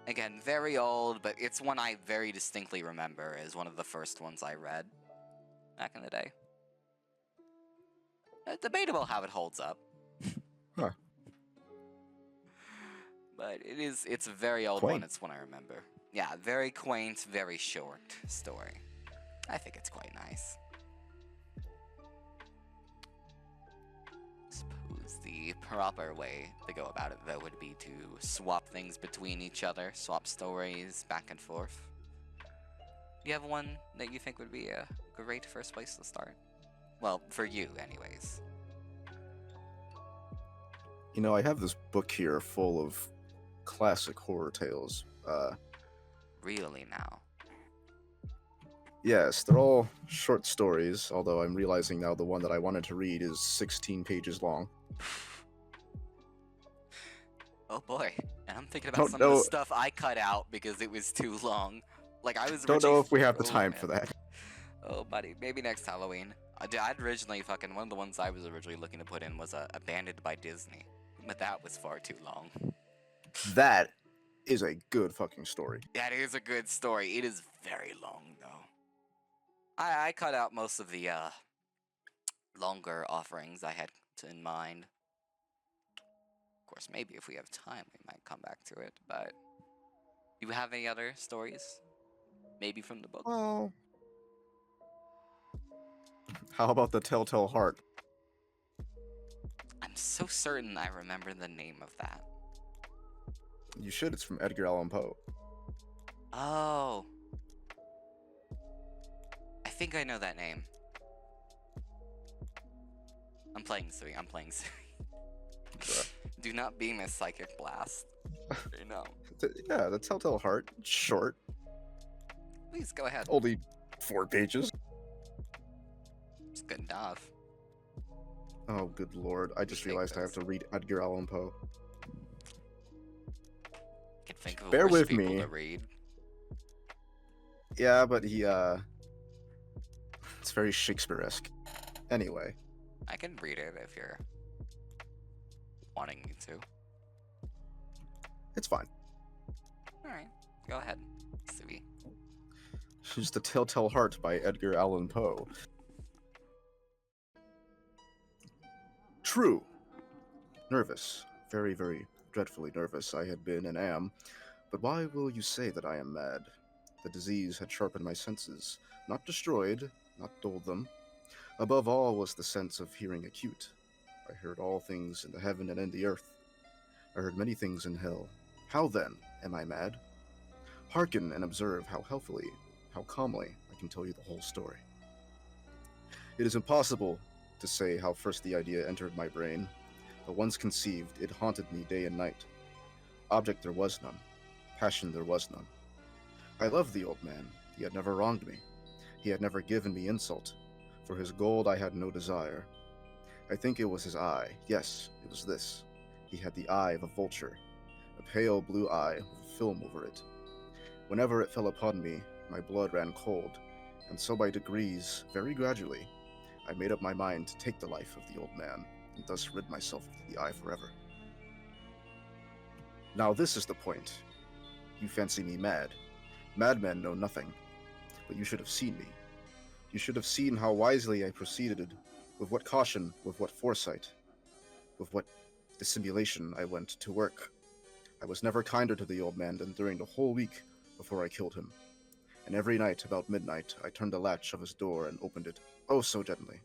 Speaker 2: Again, very old, but it's one I very distinctly remember as one of the first ones I read back in the day. Debatable how it holds up.
Speaker 3: Huh.
Speaker 2: but it's a very old one.
Speaker 3: Quaint.
Speaker 2: It's one I remember. Yeah, very quaint, very short story. I think it's quite nice. Suppose the proper way to go about it, though, would be to swap things between each other, swap stories back and forth. Do you have one that you think would be a great first place to start? Well, for you, anyways.
Speaker 3: You know, I have this book here full of classic horror tales.
Speaker 2: Really now.
Speaker 3: Yes, they're all short stories, although I'm realizing now the one that I wanted to read is 16 pages long.
Speaker 2: Oh boy. And I'm thinking about
Speaker 3: Don't
Speaker 2: some of the
Speaker 3: know-
Speaker 2: stuff I cut out because it was too long. Like, I was
Speaker 3: Don't
Speaker 2: originally...
Speaker 3: know if we have the
Speaker 2: Oh,
Speaker 3: time
Speaker 2: man.
Speaker 3: for that.
Speaker 2: Oh, buddy. Maybe next Halloween. I'd originally fucking... One of the ones I was originally looking to put in was Abandoned by Disney. But that was far too long.
Speaker 3: That is a good fucking story.
Speaker 2: That is a good story. It is very long, though. I cut out most of the longer offerings I had in mind. Of course, maybe if we have time, we might come back to it. But do you have any other stories? Maybe from the book?
Speaker 3: Well, how about the Telltale Heart?
Speaker 2: I'm so certain I remember the name of that.
Speaker 3: You should. It's from Edgar Allan Poe.
Speaker 2: Oh. I think I know that name. I'm playing Sui. I'm playing Sui. Do not be Miss Psychic Blast. No.
Speaker 3: Yeah, the Telltale Heart. Short.
Speaker 2: Please go ahead.
Speaker 3: Only 4 pages.
Speaker 2: It's good enough.
Speaker 3: Oh, good lord. I just
Speaker 2: Take
Speaker 3: realized I have
Speaker 2: those.
Speaker 3: to read Edgar Allan Poe.
Speaker 2: I can think of
Speaker 3: Bear
Speaker 2: worse
Speaker 3: with
Speaker 2: people
Speaker 3: me.
Speaker 2: to read.
Speaker 3: Yeah, but he, it's very Shakespeare-esque. Anyway.
Speaker 2: I can read it if you're wanting me to.
Speaker 3: It's fine.
Speaker 2: Alright, go ahead, Sui.
Speaker 3: Here's The Telltale Heart by Edgar Allan Poe. True. Nervous. Very, very dreadfully nervous I had been and am. But why will you say that I am mad? The disease had sharpened my senses, not destroyed, not dulled them. Above all was the sense of hearing acute. I heard all things in the heaven and in the earth. I heard many things in hell. How then am I mad? Hearken and observe how healthily, how calmly I can tell you the whole story. It is impossible to say how first the idea entered my brain, but once conceived, it haunted me day and night. Object there was none. Passion there was none. I loved the old man. He had never wronged me. He had never given me insult. For his gold I had no desire. I think it was his eye. Yes, it was this. He had the eye of a vulture, a pale blue eye with a film over it. Whenever it fell upon me, my blood ran cold, and so by degrees, very gradually, I made up my mind to take the life of the old man, and thus rid myself of the eye forever. Now this is the point. You fancy me mad. Madmen know nothing, but you should have seen me. You should have seen how wisely I proceeded, with what caution, with what foresight, with what dissimulation I went to work. I was never kinder to the old man than during the whole week before I killed him. And every night, about midnight, I turned the latch of his door and opened it, oh so gently.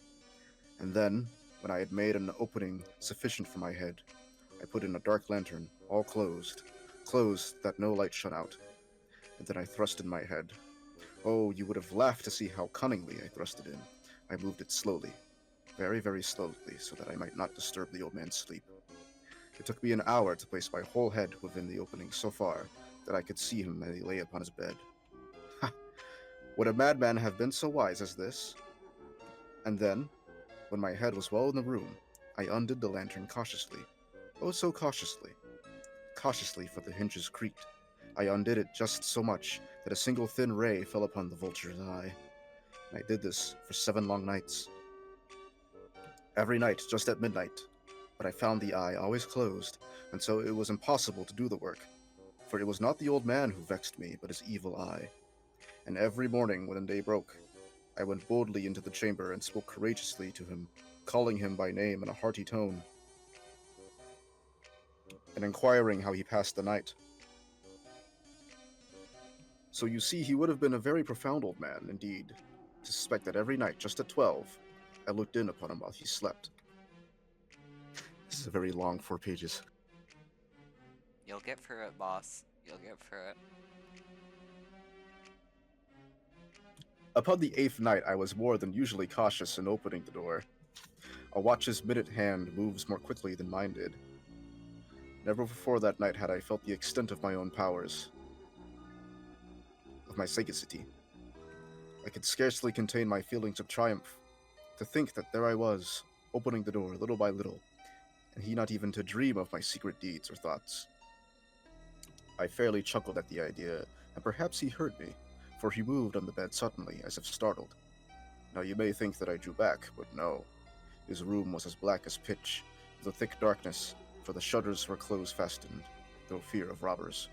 Speaker 3: And then, when I had made an opening sufficient for my head, I put in a dark lantern, all closed that no light shut out. And then I thrust in my head. Oh, you would have laughed to see how cunningly I thrust it in. I moved it slowly, very, very slowly, so that I might not disturb the old man's sleep. It took me an hour to place my whole head within the opening so far that I could see him as he lay upon his bed. Ha! Would a madman have been so wise as this? And then, when my head was well in the room, I undid the lantern cautiously. Oh, so cautiously. Cautiously, for the hinges creaked. I undid it just so much that a single thin ray fell upon the vulture's eye. And I did this for 7 long nights. Every night, just at midnight. But I found the eye always closed, and so it was impossible to do the work. For it was not the old man who vexed me, but his evil eye. And every morning, when day broke, I went boldly into the chamber and spoke courageously to him, calling him by name in a hearty tone. and inquiring how he passed the night. So you see, he would have been a very profound old man, indeed, to suspect that every night, just at 12, I looked in upon him while he slept. This is a very long 4 pages.
Speaker 2: You'll get through it, boss. You'll get through it.
Speaker 3: Upon the 8th night, I was more than usually cautious in opening the door. A watch's minute hand moves more quickly than mine did. Never before that night had I felt the extent of my own powers, of my sagacity. I could scarcely contain my feelings of triumph. To think that there I was, opening the door little by little, and he not even to dream of my secret deeds or thoughts. I fairly chuckled at the idea, and perhaps he heard me, for he moved on the bed suddenly, as if startled. Now you may think that I drew back, but no. His room was as black as pitch, with a thick darkness, for the shutters were close-fastened, through fear of robbers.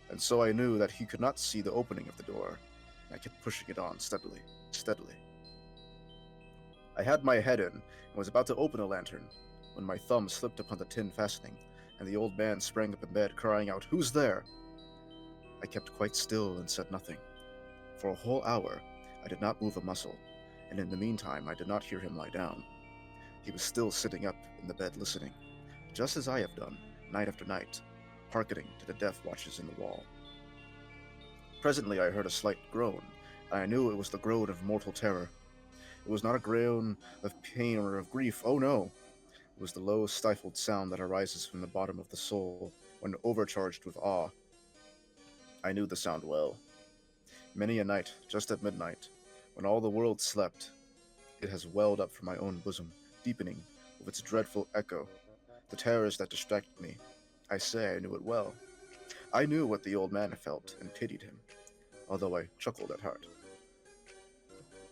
Speaker 3: And so I knew that he could not see the opening of the door, and I kept pushing it on steadily, steadily. I had my head in, and was about to open the lantern, when my thumb slipped upon the tin fastening, and the old man sprang up in bed, crying out, "Who's there?" I kept quite still and said nothing. For a whole hour, I did not move a muscle, and in the meantime I did not hear him lie down. He was still sitting up in the bed listening, just as I have done, night after night, hearkening to the death watches in the wall. Presently I heard a slight groan, and I knew it was the groan of mortal terror. It was not a groan of pain or of grief, oh no! It was the low, stifled sound that arises from the bottom of the soul when overcharged with awe. I knew the sound well. Many a night, just at midnight, when all the world slept, it has welled up from my own bosom, deepening with its dreadful echo the terrors that distracted me. I say I knew it well. I knew what the old man felt and pitied him, although I chuckled at heart.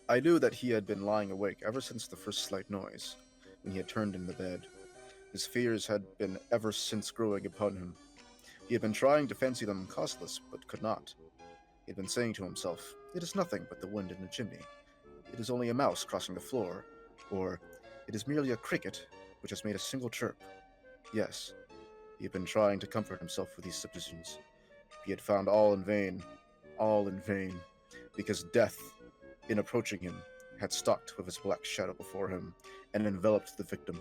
Speaker 3: I knew that he had been lying awake ever since the first slight noise, when he had turned in the bed. His fears had been ever since growing upon him. He had been trying to fancy them causeless, but could not. He had been saying to himself, "It is nothing but the wind in the chimney. It is only a mouse crossing the floor," or "It is merely a cricket which has made a single chirp." Yes, he had been trying to comfort himself with these suppositions. He had found all in vain, because death, in approaching him, had stalked with his black shadow before him and enveloped the victim.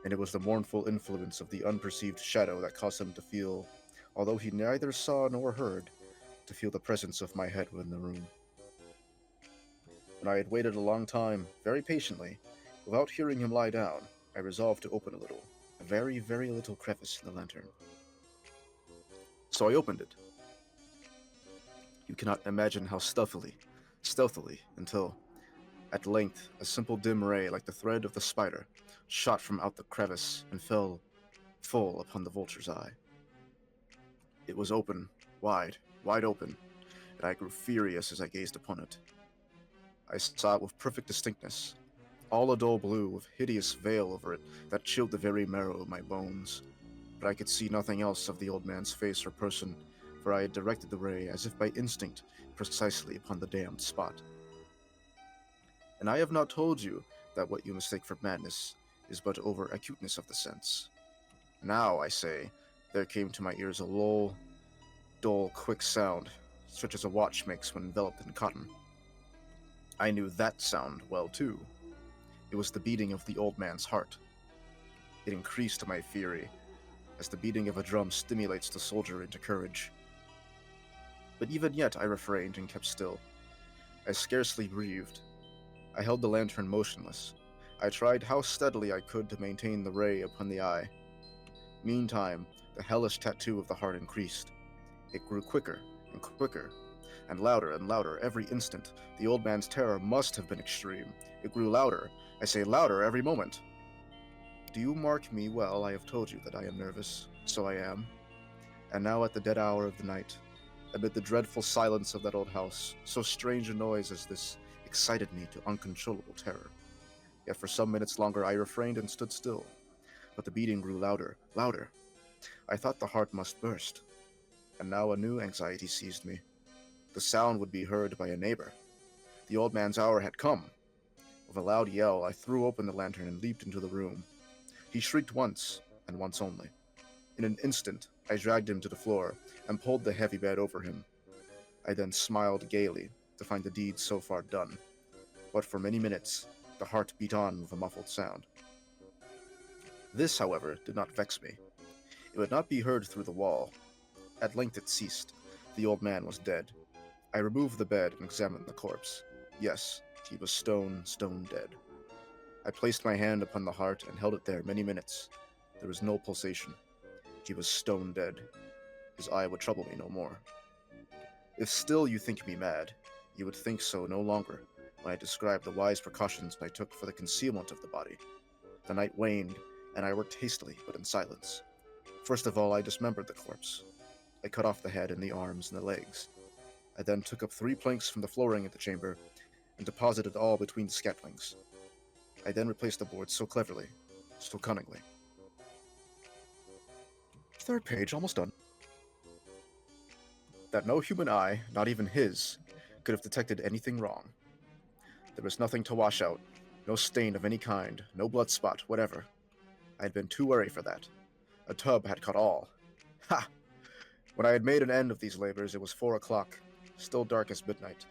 Speaker 3: And it was the mournful influence of the unperceived shadow that caused him to feel, although he neither saw nor heard, to feel the presence of my head within the room. When I had waited a long time, very patiently, without hearing him lie down, I resolved to open a little, a very, very little crevice in the lantern. So I opened it. You cannot imagine how stealthily, until, at length, a simple dim ray like the thread of the spider shot from out the crevice and fell full upon the vulture's eye. It was open, wide open, and I grew furious as I gazed upon it. I saw it with perfect distinctness, all a dull blue with hideous veil over it that chilled the very marrow of my bones. But I could see nothing else of the old man's face or person, for I had directed the ray, as if by instinct, precisely upon the damned spot. And I have not told you that what you mistake for madness is but over-acuteness of the sense. Now, I say, there came to my ears a low, dull, quick sound, such as a watch makes when enveloped in cotton. I knew that sound well, too. It was the beating of the old man's heart. It increased my fury, as the beating of a drum stimulates the soldier into courage. But even yet I refrained and kept still. I scarcely breathed. I held the lantern motionless. I tried how steadily I could to maintain the ray upon the eye. Meantime, the hellish tattoo of the heart increased. It grew quicker and quicker, and louder every instant. The old man's terror must have been extreme. It grew louder, I say louder, every moment. Do you mark me well? I have told you that I am nervous. So I am. And now at the dead hour of the night, amid the dreadful silence of that old house, so strange a noise as this excited me to uncontrollable terror. Yet for some minutes longer I refrained and stood still. But the beating grew louder. I thought the heart must burst. And now a new anxiety seized me. The sound would be heard by a neighbor. The old man's hour had come. With a loud yell, I threw open the lantern and leaped into the room. He shrieked once, and once only. In an instant, I dragged him to the floor and pulled the heavy bed over him. I then smiled gaily to find the deed so far done. But for many minutes, the heart beat on with a muffled sound. This, however, did not vex me. It would not be heard through the wall. At length it ceased. The old man was dead. I removed the bed and examined the corpse. Yes, he was stone dead. I placed my hand upon the heart and held it there many minutes. There was no pulsation. He was stone dead. His eye would trouble me no more. If still you think me mad, you would think so no longer when I describe the wise precautions I took for the concealment of the body. The night waned, and I worked hastily, but in silence. First of all, I dismembered the corpse. I cut off the head and the arms and the legs. I then took up 3 planks from the flooring of the chamber and deposited all between the scatlings. I then replaced the boards so cleverly, so cunningly. 3rd page, almost done. That no human eye, not even his, could have detected anything wrong. There was nothing to wash out, no stain of any kind, no blood spot, whatever. I had been too wary for that. A tub had caught all. Ha! When I had made an end of these labors, it was 4 o'clock, still dark as midnight.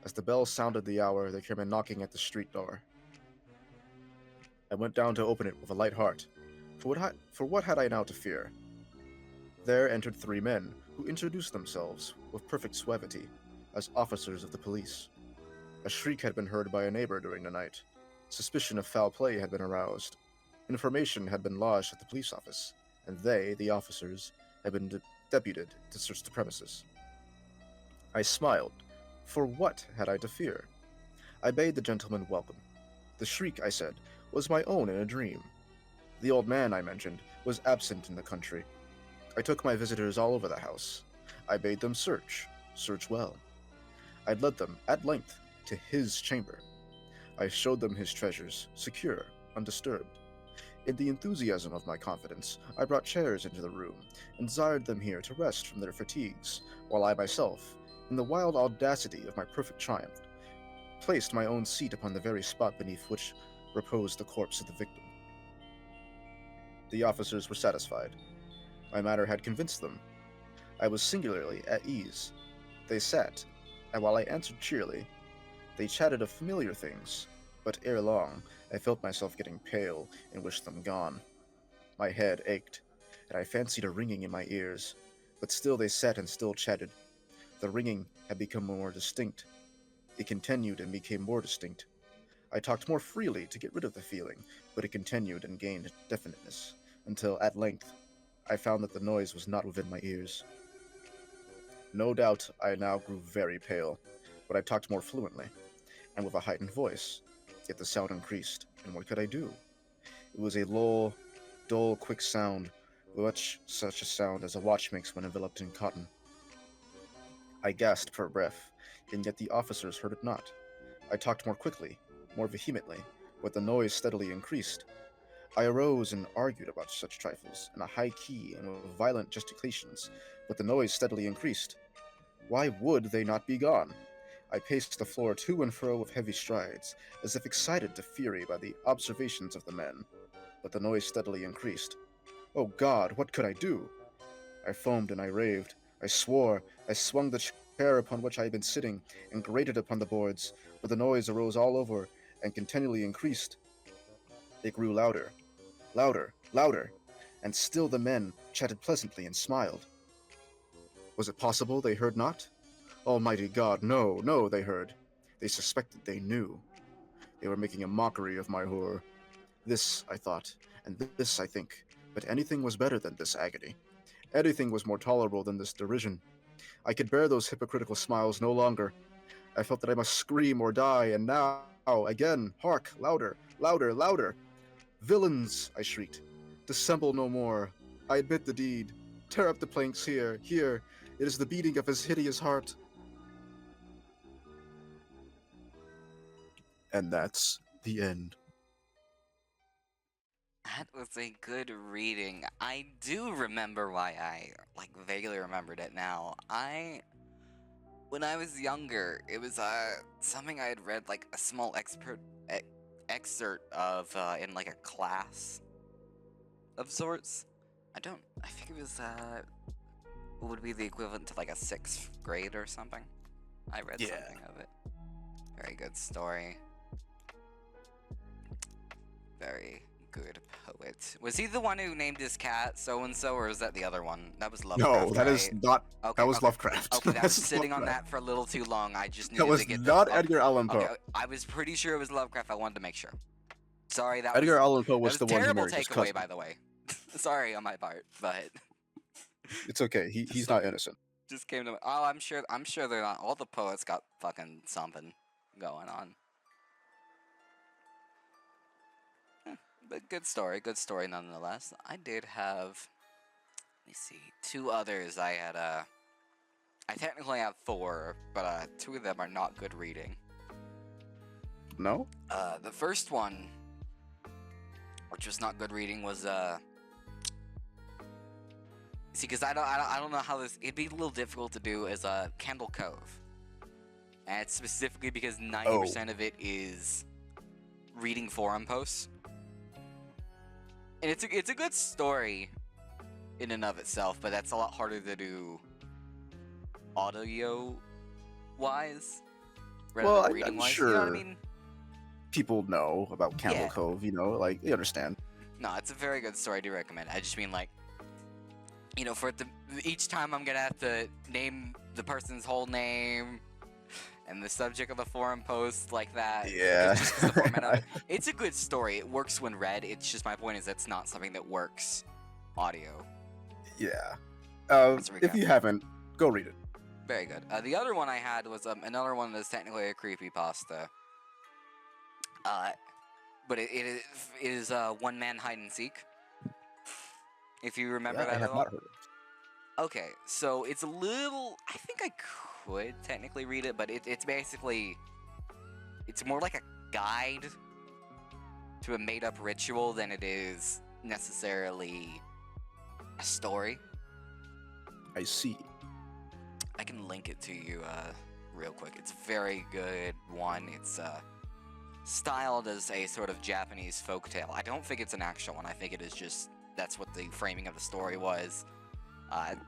Speaker 3: As the bell sounded the hour, there came a knocking at the street door. I went down to open it with a light heart, for what had I now to fear? There entered 3 men, who introduced themselves, with perfect suavity, as officers of the police. A shriek had been heard by a neighbor during the night. Suspicion of foul play had been aroused. Information had been lodged at the police office, and they, the officers, had been deputed to search the premises. I smiled, for what had I to fear? I bade the gentleman welcome. The shriek, I said, was my own in a dream. The old man, I mentioned, was absent in the country. I took my visitors all over the house. I bade them search well. I led them, at length, to his chamber. I showed them his treasures, secure, undisturbed. In the enthusiasm of my confidence, I brought chairs into the room, and desired them here to rest from their fatigues, while I myself, in the wild audacity of my perfect triumph, placed my own seat upon the very spot beneath which reposed the corpse of the victim. The officers were satisfied. My manner had convinced them. I was singularly at ease. They sat, and while I answered cheerily, they chatted of familiar things, but ere long I felt myself getting pale and wished them gone. My head ached, and I fancied a ringing in my ears, but still they sat and still chatted. The ringing had become more distinct. It continued and became more distinct. I talked more freely to get rid of the feeling, but it continued and gained definiteness, until at length I found that the noise was not within my ears. No doubt I now grew very pale, but I talked more fluently, and with a heightened voice, yet the sound increased, and what could I do? It was a low, dull, quick sound, much such a sound as a watch makes when enveloped in cotton. I gasped for breath, and yet the officers heard it not. I talked more quickly, more vehemently, but the noise steadily increased. I arose and argued about such trifles, in a high key and with violent gesticulations, but the noise steadily increased. Why would they not be gone? I paced the floor to and fro with heavy strides, as if excited to fury by the observations of the men, but the noise steadily increased. Oh God, what could I do? I foamed and I raved. I swore. I swung the chair upon which I had been sitting, and grated upon the boards, but the noise arose all over, and continually increased. It grew louder, louder, and still the men chatted pleasantly and smiled. Was it possible they heard not? Almighty God, no, they heard. They suspected, they knew. They were making a mockery of my horror. This, I thought, and this, I think, but anything was better than this agony. Anything was more tolerable than this derision. I could bear those hypocritical smiles no longer. I felt that I must scream or die, and now, again, hark, louder. Villains, I shrieked, dissemble no more. I admit the deed. Tear up the planks here. It is the beating of his hideous heart. And that's the end.
Speaker 2: That was a good reading. I do remember why I, vaguely remembered it now. When I was younger, it was, something I had read, a small excerpt of, in, a class of sorts. I think it was, would be the equivalent to like a 6th grade or something. I read
Speaker 3: Yeah.
Speaker 2: something of it. Very good story. Very good poet. Was he the one who named his cat so-and-so, or was that the other one? That was Lovecraft,
Speaker 3: No, that
Speaker 2: right?
Speaker 3: is not.
Speaker 2: Okay,
Speaker 3: That was
Speaker 2: okay.
Speaker 3: Lovecraft.
Speaker 2: Okay, that was
Speaker 3: That's
Speaker 2: sitting on
Speaker 3: Lovecraft.
Speaker 2: that for a little too long. I just
Speaker 3: That
Speaker 2: needed
Speaker 3: was
Speaker 2: to get
Speaker 3: not
Speaker 2: the...
Speaker 3: Edgar Allan Poe.
Speaker 2: Okay, I was pretty sure it was Lovecraft. I wanted to make sure. Sorry, that
Speaker 3: Edgar
Speaker 2: was...
Speaker 3: Allan Poe
Speaker 2: That
Speaker 3: was
Speaker 2: was
Speaker 3: the one who
Speaker 2: terrible
Speaker 3: married his
Speaker 2: takeaway,
Speaker 3: cousin.
Speaker 2: by the way. Sorry on my part, but...
Speaker 3: It's okay. He's not innocent.
Speaker 2: just came to... Oh, I'm sure they're not... All the poets got fucking something going on. But good story nonetheless. I did have... Let me see. 2 others I had, I technically have 4, but 2 of them are not good reading.
Speaker 3: No.
Speaker 2: The first one, which was not good reading, was see, because I don't know how this. It'd be a little difficult to do as Candle Cove, and it's specifically because 90% of it is reading forum posts, and it's a good story in and of itself, but that's a lot harder to do audio wise rather
Speaker 3: Well,
Speaker 2: than reading
Speaker 3: I'm
Speaker 2: wise.
Speaker 3: sure
Speaker 2: You know what I mean?
Speaker 3: people know about Candle
Speaker 2: Yeah.
Speaker 3: Cove. Like they understand.
Speaker 2: No, it's a very good story. I do recommend it. I just mean, like, for each time I'm gonna have to name the person's whole name and the subject of the forum post like that.
Speaker 3: Yeah.
Speaker 2: It's just 'cause the format of it. It's a good story. It works when read. It's just my point is that's not something that works audio.
Speaker 3: Yeah.
Speaker 2: That's a
Speaker 3: If
Speaker 2: recap.
Speaker 3: you haven't, go read it.
Speaker 2: Very good. The other one I had was another one that's technically a creepypasta. But it is one man hide and seek. If you remember
Speaker 3: Yeah, I
Speaker 2: that
Speaker 3: have
Speaker 2: at all.
Speaker 3: not heard it.
Speaker 2: Okay, so it's a little... I think I could technically read it, but it's basically... It's more like a guide to a made-up ritual than it is necessarily a story.
Speaker 3: I see.
Speaker 2: I can link it to you real quick. It's a very good one. It's styled as a sort of Japanese folktale. I don't think it's an actual one. I think it is just... That's what the framing of the story was.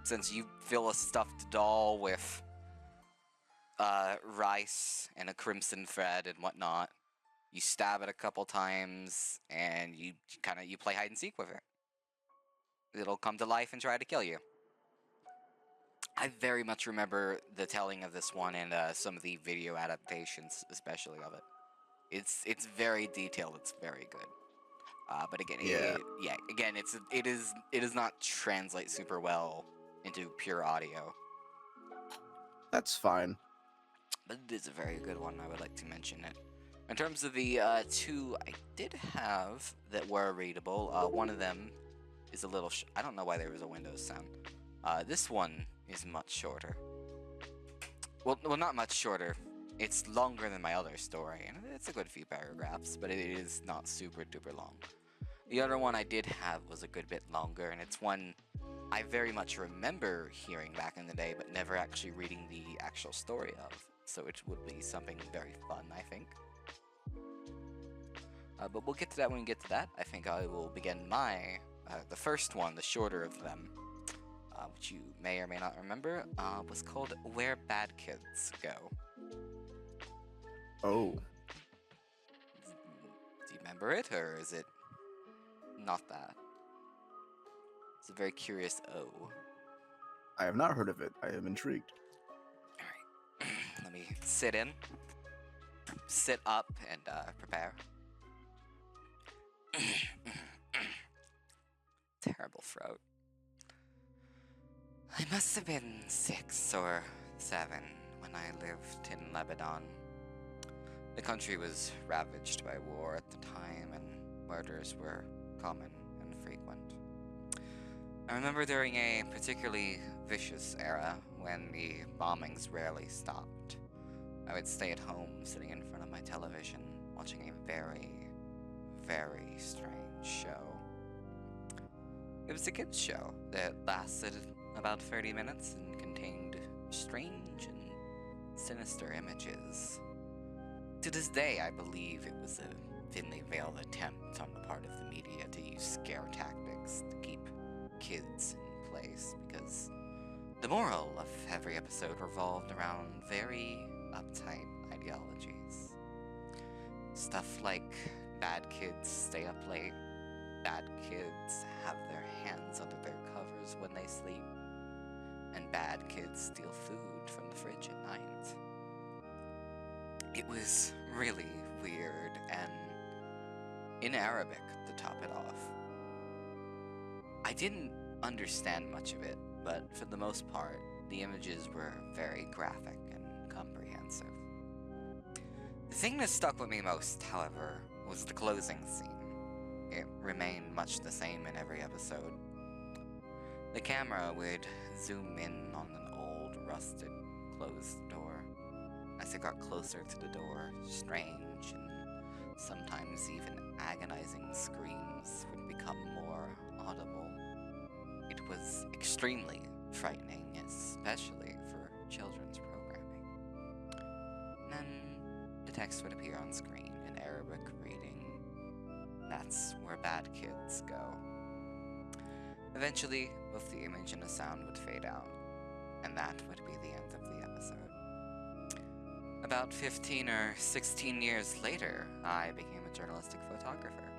Speaker 2: Since you fill a stuffed doll with rice and a crimson thread and whatnot, you stab it a couple times, and you play hide and seek with it. It'll come to life and try to kill you. I very much remember the telling of this one and some of the video adaptations, especially of it. It's very detailed. It's very good. But again, it does not translate super well into pure audio.
Speaker 3: That's fine.
Speaker 2: But it is a very good one. I would like to mention it. In terms of the 2 I did have that were readable, one of them is a little... I don't know why there was a Windows sound. This one is much shorter. Well, not much shorter. It's longer than my other story, and it's a good few paragraphs, but it is not super duper long. The other one I did have was a good bit longer, and it's one I very much remember hearing back in the day, but never actually reading the actual story of. So it would be something very fun, I think. But we'll get to that when we get to that. I think I will begin the first one, the shorter of them, which you may or may not remember, was called Where Bad Kids Go.
Speaker 3: Oh.
Speaker 2: Do you remember it, or is it not that? It's a very curious O.
Speaker 3: I have not heard of it. I am intrigued.
Speaker 2: Alright. Let me sit up, and prepare. Terrible throat. I must have been 6 or 7 when I lived in Lebanon. The country was ravaged by war at the time, and murders were common and frequent. I remember during a particularly vicious era when the bombings rarely stopped. I would stay at home, sitting in front of my television, watching a very, very strange show. It was a kids' show that lasted about 30 minutes and contained strange and sinister images. To this day, I believe it was a thinly veiled attempt on the part of the media to use scare tactics to keep kids in place because the moral of every episode revolved around very uptight ideologies. Stuff like bad kids stay up late, bad kids have their hands under their covers when they sleep, and bad kids steal food from the fridge at night. It was really weird, and in Arabic to top it off. I didn't understand much of it, but for the most part, the images were very graphic and comprehensive. The thing that stuck with me most, however, was the closing scene. It remained much the same in every episode. The camera would zoom in on an old, rusted, closed door. As it got closer to the door, strange and sometimes even agonizing screams would become more audible. It was extremely frightening, especially for children's programming. And then the text would appear on screen in Arabic reading, "That's where bad kids go." Eventually, both the image and the sound would fade out, and that would be the end of the episode. About 15 or 16 years later, I became a journalistic photographer.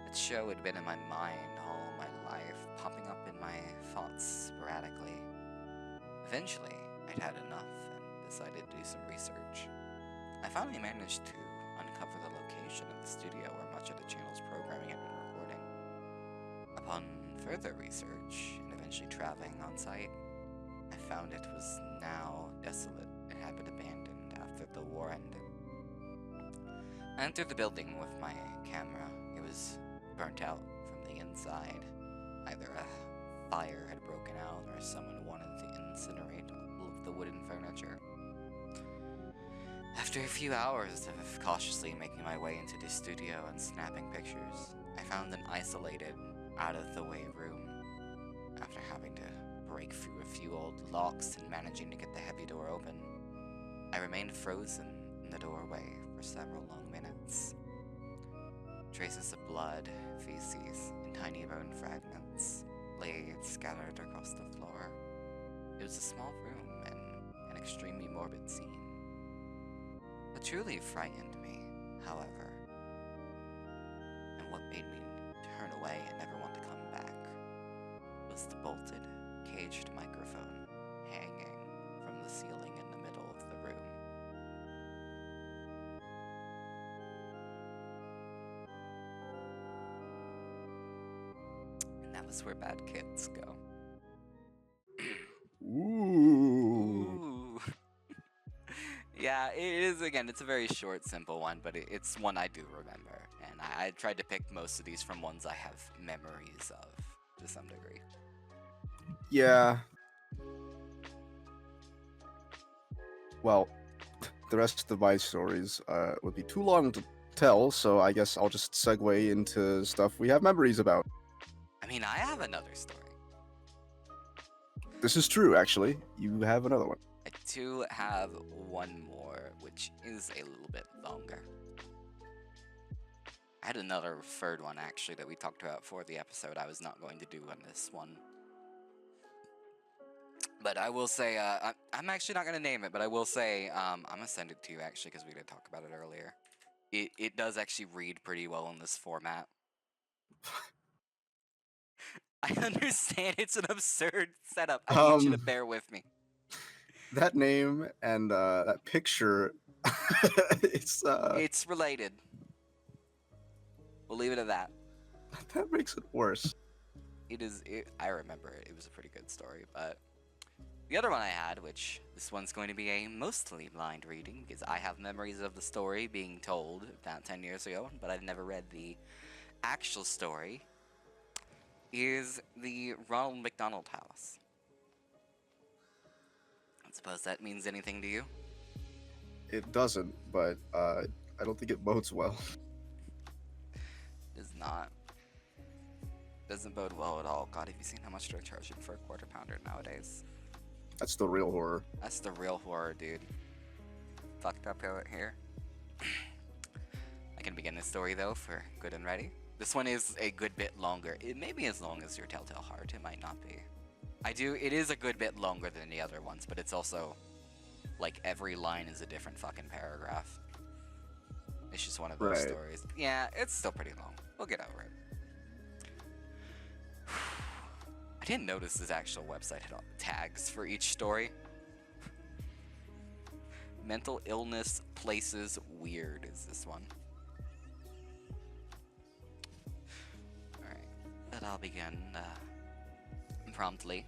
Speaker 2: That show had been in my mind all my life, popping up in my thoughts sporadically. Eventually, I'd had enough and decided to do some research. I finally managed to uncover the location of the studio where much of the channel's programming had been recording. Upon further research, and eventually traveling on site, I found it was now desolate and had been abandoned after the war ended. I entered the building with my camera. It was burnt out from the inside. Either a fire had broken out or someone wanted to incinerate all of the wooden furniture. After a few hours of cautiously making my way into the studio and snapping pictures, I found an isolated, out-of-the-way room. After having to break through a few old locks and managing to get the heavy door open, I remained frozen in the doorway for several long minutes. Traces of blood, feces, and tiny bone fragments lay scattered across the floor. It was a small room and an extremely morbid scene. What truly frightened me, however, and what made me turn away and never want to come back, was the bolted, caged microphone hanging from the ceiling in the middle of the room. And that was where bad kids go.
Speaker 3: Ooh.
Speaker 2: Ooh. Yeah, it is, again, it's a very short, simple one, but it's one I do remember. And I tried to pick most of these from ones I have memories of, to some degree.
Speaker 3: Yeah. Well, the rest of my stories would be too long to tell, so I guess I'll just segue into stuff we have memories about.
Speaker 2: I mean, I have another story.
Speaker 3: This is true, actually. You have another one.
Speaker 2: I do have one more, which is a little bit longer. I had another third one, actually, that we talked about for the episode I was not going to do on this one. But I will say, I'm actually not going to name it, but I will say, I'm going to send it to you, actually, because we did talk about it earlier. It does actually read pretty well in this format. I understand it's an absurd setup. I need you to bear with me.
Speaker 3: That name and that picture, it's
Speaker 2: It's related. We'll leave it at that.
Speaker 3: that makes it worse.
Speaker 2: I remember it. It was a pretty good story, but the other one I had, which this one's going to be a mostly blind reading, because I have memories of the story being told about 10 years ago, but I've never read the actual story, is the Ronald McDonald House. I suppose that means anything to you?
Speaker 3: It doesn't, but I don't think it bodes well.
Speaker 2: Does not. Doesn't bode well at all. God, have you seen how much they're charging for a quarter pounder nowadays?
Speaker 3: That's the real horror.
Speaker 2: That's the real horror, dude. Fucked up here. I can begin the story, though, for good and ready. This one is a good bit longer. It may be as long as your Telltale Heart. It might not be. It is a good bit longer than the other ones, but it's also, like, every line is a different fucking paragraph. It's just one of those
Speaker 3: Right.
Speaker 2: stories. Yeah, it's still pretty long. We'll get over it. I didn't notice this actual website had tags for each story. Mental illness places weird is this one. Alright, but I'll begin promptly.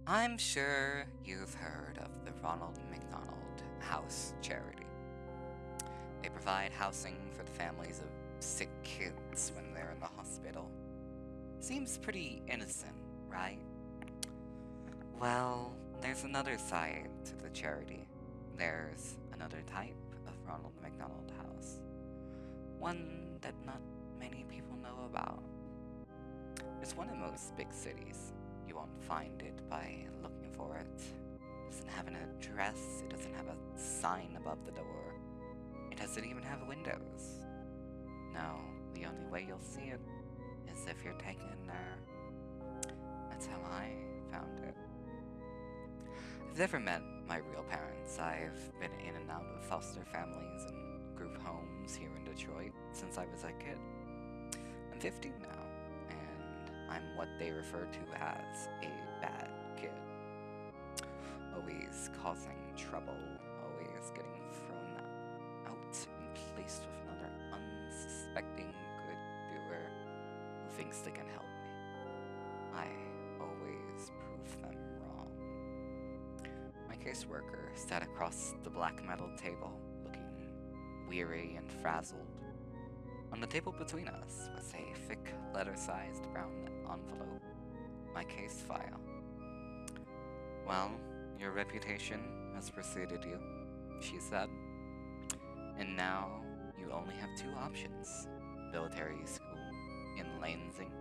Speaker 2: I'm sure you've heard of the Ronald McDonald House Charity. They provide housing for the families of sick kids when they're in the hospital. Seems pretty innocent, right? Well, there's another side to the charity. There's another type of Ronald McDonald House. One that not many people know about. It's one in most big cities. You won't find it by looking for it. It doesn't have an address, it doesn't have a sign above the door. It doesn't even have windows. No, the only way you'll see it is if you're taken in there. That's how I found it. I've never met my real parents. I've been in and out of foster families and group homes here in Detroit since I was a kid. I'm 15 now, and I'm what they refer to as a bad kid. Always causing trouble, always getting thrown out and placed with another unsuspecting good doer who thinks they can help me. I always prove them wrong. My caseworker sat across the black metal table, looking weary and frazzled. On the table between us was a thick, letter-sized brown envelope, my case file. Well, your reputation has preceded you, she said. And now you only have two options: military school in Lansing,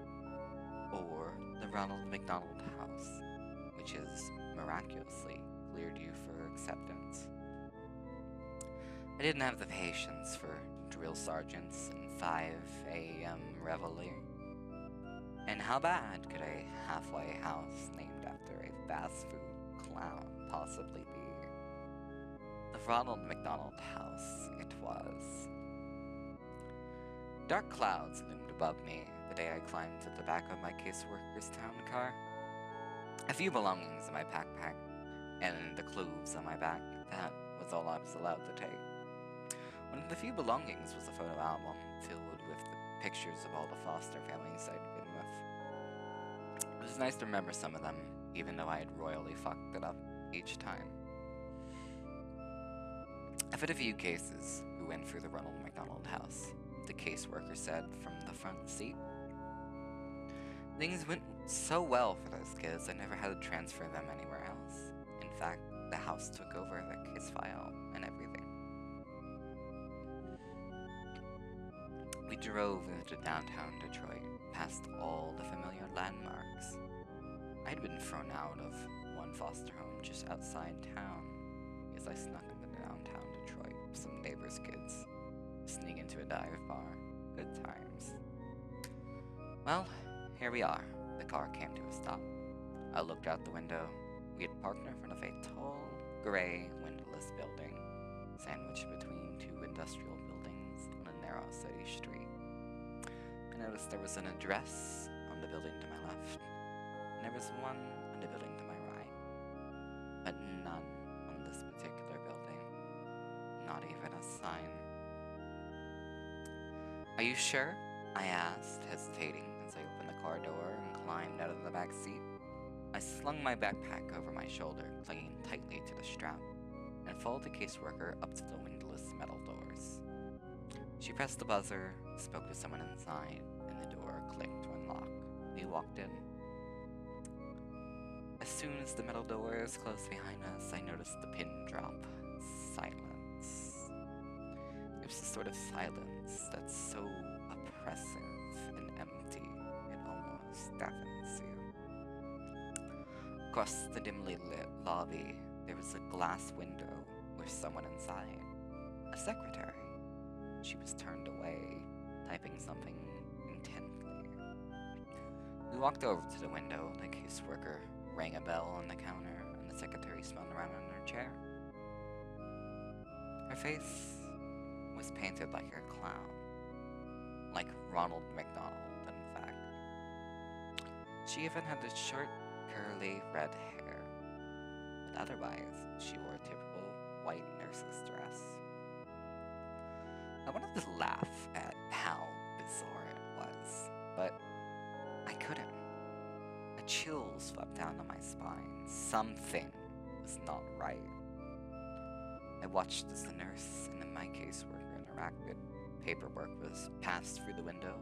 Speaker 2: or the Ronald McDonald House, which has miraculously cleared you for acceptance. I didn't have the patience for drill sergeants and 5 a.m. reveille. And how bad could a halfway house named after a fast food clown possibly be? The Ronald McDonald House it was. Dark clouds loomed above me the day I climbed to the back of my caseworker's town car. A few belongings in my backpack, and the clothes on my back, that was all I was allowed to take. One of the few belongings was a photo album filled with the pictures of all the foster families I'd been with. It was nice to remember some of them, even though I had royally fucked it up each time. I've had a few cases who went through the Ronald McDonald House, the caseworker said from the front seat. Things went so well for those kids, I never had to transfer them anywhere else. In fact, the house took over the case file and everything. We drove into downtown Detroit, past all the familiar landmarks. I'd been thrown out of one foster home just outside town, as I snuck into downtown Detroit with some neighbors' kids, sneak into a dive bar. Good times. Well, here we are. The car came to a stop. I looked out the window. We had parked in front of a tall, gray, windowless building, sandwiched between two industrial buildings on a narrow city street. I noticed there was an address on the building to my left, and there was one on the building to my right, but none on this particular building. Not even a sign. Are you sure? I asked, hesitating as I opened the car door and climbed out of the back seat. I slung my backpack over my shoulder, clinging tightly to the strap, and followed the caseworker up to the windowless metal doors. She pressed the buzzer, spoke to someone inside, and the door clicked to unlock. We walked in. As soon as the metal doors closed behind us, I noticed the pin drop. Silence. It was the sort of silence that's so oppressive and empty, it almost deafens you. Across the dimly lit lobby, there was a glass window with someone inside. A secretary. she was turned away, typing something intently. We walked over to the window. The caseworker rang a bell on the counter, and the secretary spun around in her chair. Her face was painted like a clown. Like Ronald McDonald, in fact. She even had the short, curly red hair. But otherwise, she wore a typical white nurse's dress. I wanted to laugh at how bizarre it was, but I couldn't. A chill swept down my spine. Something was not right. I watched as the nurse and my caseworker interacted. Paperwork was passed through the window,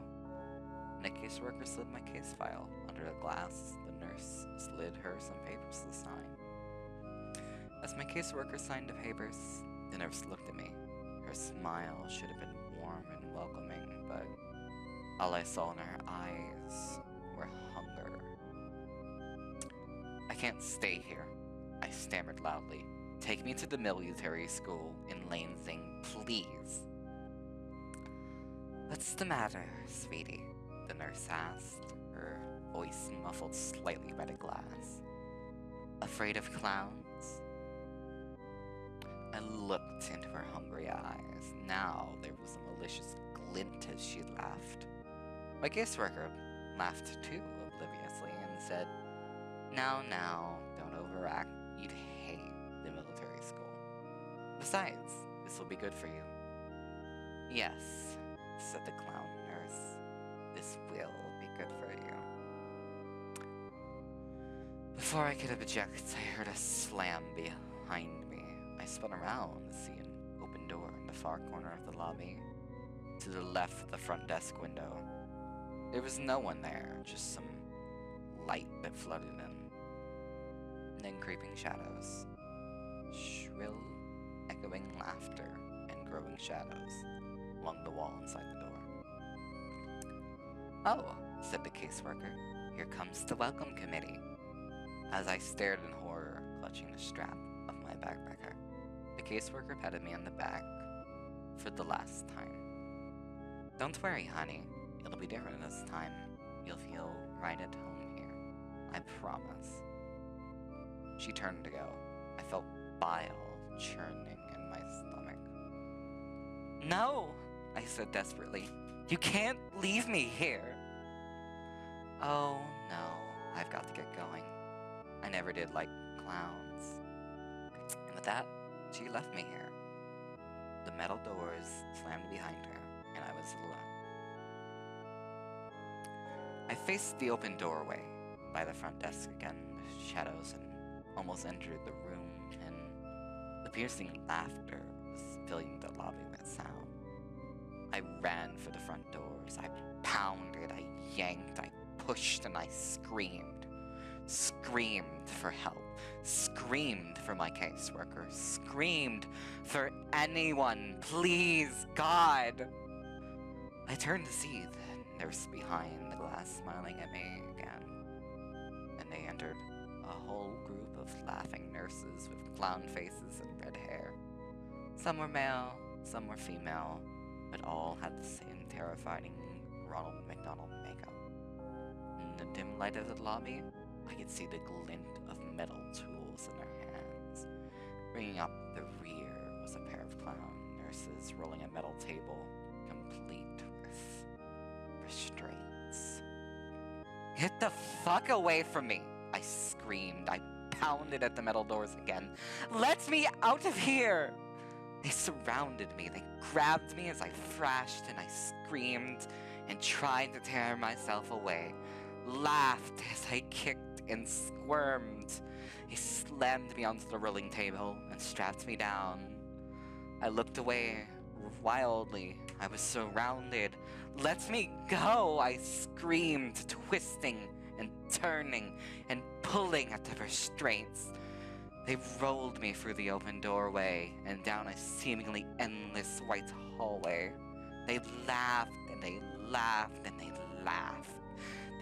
Speaker 2: and the caseworker slid my case file under the glass. The nurse slid her some papers to sign. As my caseworker signed the papers, the nurse looked at me. Her smile should have been warm and welcoming, but all I saw in her eyes were hunger. I can't stay here, I stammered loudly. Take me to the military school in Lansing, please. What's the matter, sweetie? The nurse asked, her voice muffled slightly by the glass. Afraid of clowns? I looked into her hungry eyes. Now there was a malicious glint as she laughed. My caseworker laughed too, obliviously, and said, Now, don't overact. You'd hate the military school. Besides, this will be good for you. Yes, said the clown nurse. This will be good for you. Before I could object, I heard a slam behind me. I spun around to see an open door in the far corner of the lobby, to the left of the front desk window. There was no one there, just some light that flooded in. And then creeping shadows. Shrill, echoing laughter and growing shadows along the wall inside the door. Oh, said the caseworker, here comes the welcome committee. As I stared in horror, clutching the strap of my backpacker, the caseworker patted me on the back for the last time. Don't worry, honey. It'll be different this time. You'll feel right at home here. I promise. She turned to go. I felt bile churning in my stomach. No, I said desperately. You can't leave me here. Oh, no. I've got to get going. I never did like clowns. And with that, she left me here. The metal doors slammed behind her, and I was alone. I faced the open doorway by the front desk again, the shadows, and almost entered the room, and the piercing laughter was filling the lobby with sound. I ran for the front doors. I pounded, I yanked, I pushed, and I screamed. Screamed for help. Screamed for my caseworker. Screamed for anyone. Please, God! I turned to see the nurse behind the glass smiling at me again. And they entered, a whole group of laughing nurses with clown faces and red hair. Some were male, some were female, but all had the same terrifying Ronald McDonald makeup. In the dim light of the lobby, I could see the glint of metal tools in their hands. Bringing up the rear was a pair of clown nurses rolling a metal table, complete with restraints. Get the fuck away from me! I screamed. I pounded at the metal doors again. Let me out of here! They surrounded me. They grabbed me as I thrashed and I screamed and tried to tear myself away. Laughed as I kicked and squirmed. He slammed me onto the rolling table and strapped me down. I looked away wildly. I was surrounded. Let me go! I screamed, twisting and turning and pulling at the restraints. They rolled me through the open doorway and down a seemingly endless white hallway. They laughed and they laughed and they laughed.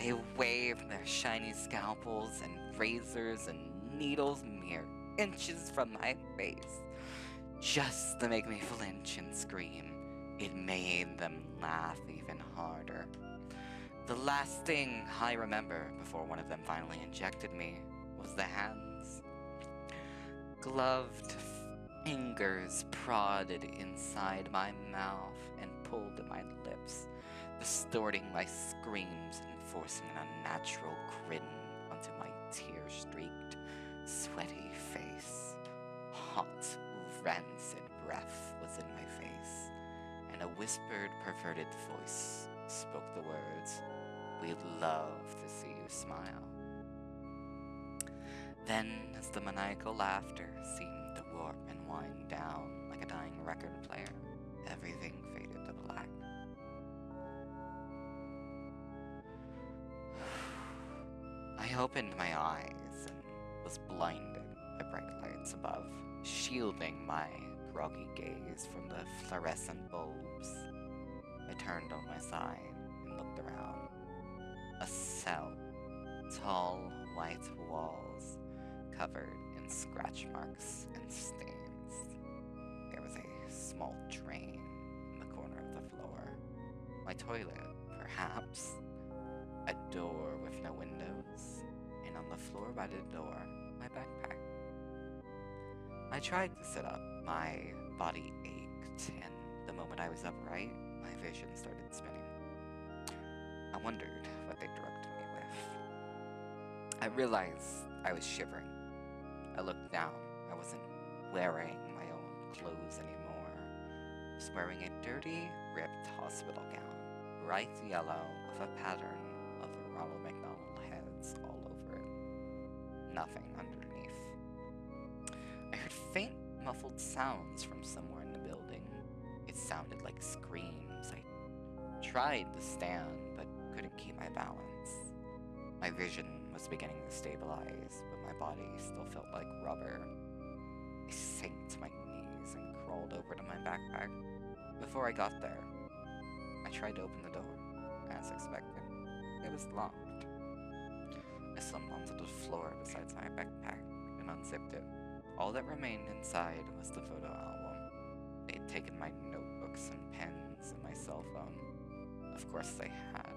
Speaker 2: They waved their shiny scalpels and razors and needles mere inches from my face, just to make me flinch and scream It made them laugh even harder. The last thing I remember before one of them finally injected me was the hands. Gloved fingers prodded inside my mouth and pulled at my lips, distorting my screams and forcing an unnatural grin onto my tear-streaked, sweaty face. Hot, rancid breath was in my face, and a whispered, perverted voice spoke the words, "We'd love to see you smile." Then, as the maniacal laughter seemed to warp and wind down like a dying record player, everything faded to black. I opened my eyes and was blinded by bright lights above, shielding my groggy gaze from the fluorescent bulbs. I turned on my side and looked around. A cell, tall white walls covered in scratch marks and stains. There was a small drain in the corner of the floor. My toilet, perhaps. A door with no windows, and on the floor by the door, my backpack. I tried to sit up. My body ached, and the moment I was upright, my vision started spinning. I wondered what they drugged me with. I realized I was shivering. I looked down. I wasn't wearing my own clothes anymore. I was wearing a dirty, ripped hospital gown, bright yellow with a pattern of Ronald McDonald heads all over it. Nothing underneath. I heard faint, muffled sounds from somewhere in the building. It sounded like screams. I tried to stand, but couldn't keep my balance. My vision was beginning to stabilize, but my body still felt like rubber. I sank to my knees and crawled over to my backpack. Before I got there, I tried to open the door, as expected. It was locked. I slumped onto the floor beside my backpack and unzipped it. All that remained inside was the photo album. They had taken my notebooks and pens and my cell phone. Of course they had.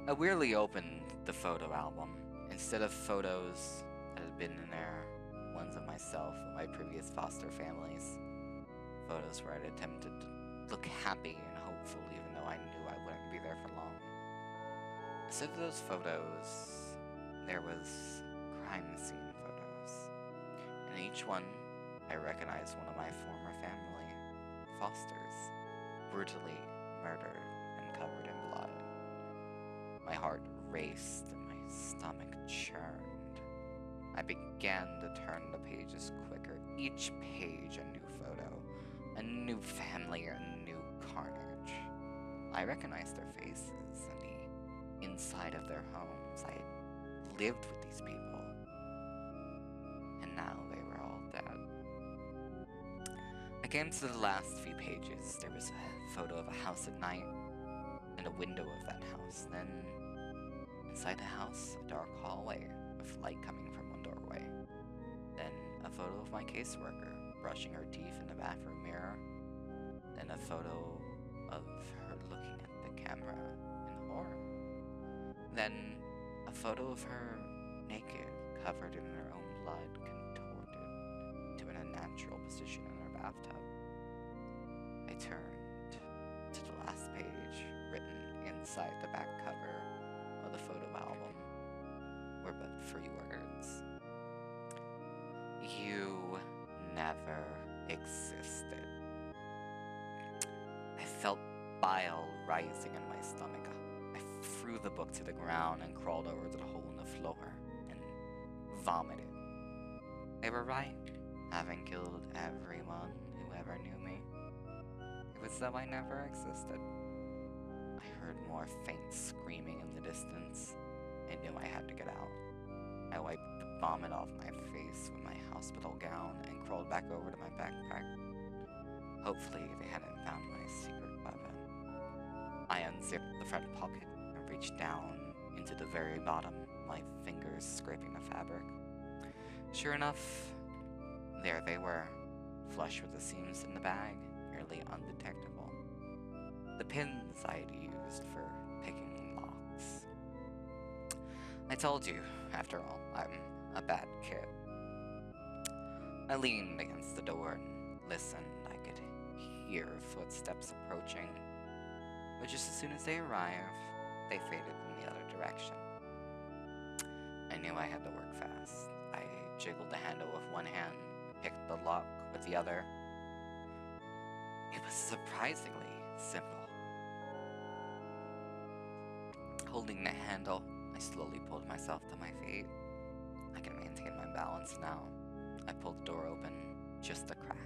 Speaker 2: I wearily opened the photo album. Instead of photos that had been in there, ones of myself and my previous foster families, photos where I'd attempted to look happy and hopeful even though I knew I wouldn't be there for long. Instead of those photos, there was crime scene photos. In each one, I recognized one of my former family, Fosters, brutally murdered and covered in blood. My heart raced and my stomach churned. I began to turn the pages quicker, each page a new photo, a new family, a new carnage. I recognized their faces and the inside of their homes. I had lived with these people, and now they were all dead. I came to the last few pages. There was a photo of a house at night and a window of that house. Then, inside the house, a dark hallway with light coming from one doorway. Then, a photo of my caseworker brushing her teeth in the bathroom mirror. Then, a photo of her looking at the camera in horror. Then, a photo of her naked, covered in her own blood, contorted to an unnatural position in her bathtub. I turned to the last page, written inside the back cover of the photo album, were but 3 words. You never existed. I felt bile rising in my stomach. I threw the book to the ground and crawled over to the hole in the floor and vomited. They were right, having killed everyone who ever knew me. It was though I never existed. I heard more faint screaming in the distance. I knew I had to get out. I wiped the vomit off my face with my hospital gown and crawled back over to my backpack. Hopefully they hadn't found my secret weapon. I unzipped the front pocket and reached down into the very bottom, my fingers scraping the fabric. Sure enough, there they were, flush with the seams in the bag, merely nearly undetectable. The pins I'd used for picking locks. I told you, after all, I'm a bad kid. I leaned against the door and listened. I could hear footsteps approaching, but just as soon as they arrived, they faded in the other direction. I knew I had to work fast. I jiggled the handle with one hand, picked the lock with the other. It was surprisingly simple. Holding the handle, I slowly pulled myself to my feet. I can maintain my balance now. I pulled the door open, just a crack.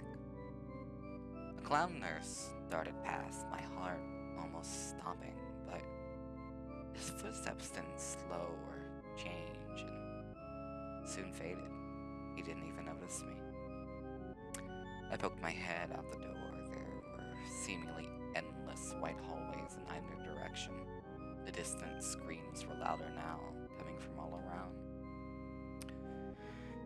Speaker 2: A clown nurse darted past, my heart almost stopping, but his footsteps didn't slow or change and soon faded. He didn't even notice me. I poked my head out the door. There were seemingly endless white hallways in either direction. The distant screams were louder now, coming from all around.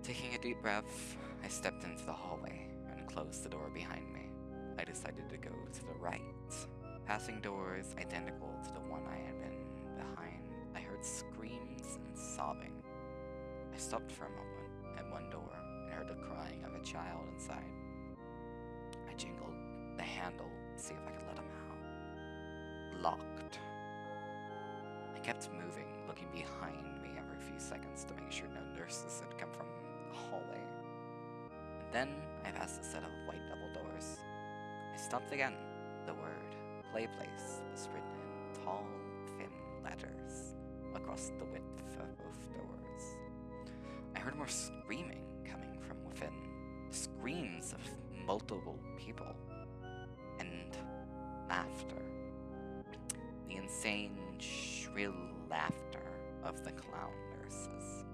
Speaker 2: Taking a deep breath, I stepped into the hallway and closed the door behind me. I decided to go to the right. Passing doors identical to the one I had been behind, I heard screams and sobbing. I stopped for a moment at one door and heard the crying of a child inside. I jingled the handle to see if I could let him out. Locked. I kept moving, looking behind me every few seconds to make sure no nurses had come from the hallway. And then I passed a set of white double doors. I stopped again. The word "play place" was written in tall, thin letters across the width of both doors. I heard more screaming coming from within, screams of multiple people, and laughter. The insane, shrill laughter of the clown nurses.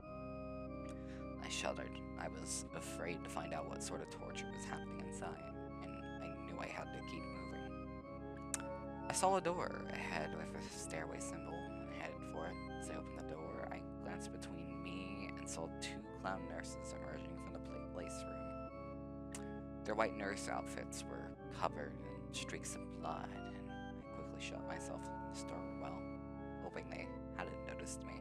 Speaker 2: I shuddered. I was afraid to find out what sort of torture was happening inside, and I knew I had to keep moving. I saw a door ahead with a stairway symbol and headed for it. As I opened the door, I glanced between me and saw two clown nurses emerging from the place room. Their white nurse outfits were covered in streaks of blood, and I quickly shut myself in the stairwell, hoping they hadn't noticed me.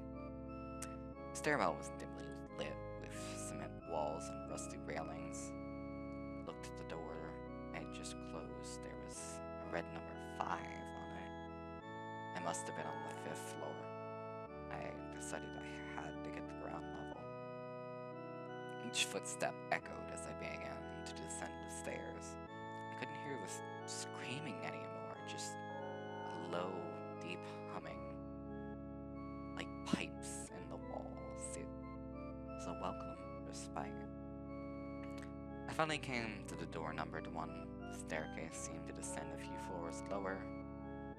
Speaker 2: The stairwell was dimly lit with cement walls and rusty railings. I looked at the door I had just closed. There was a red number 5 on it. I must have been on the 5th floor. I decided I had to get to ground level. Each footstep echoed as I began to descend the stairs. I couldn't hear the screaming anymore, just a low, deep humming, like pipes in the walls. It was a welcome respite. I finally came to the door numbered 1. The staircase seemed to descend a few floors lower.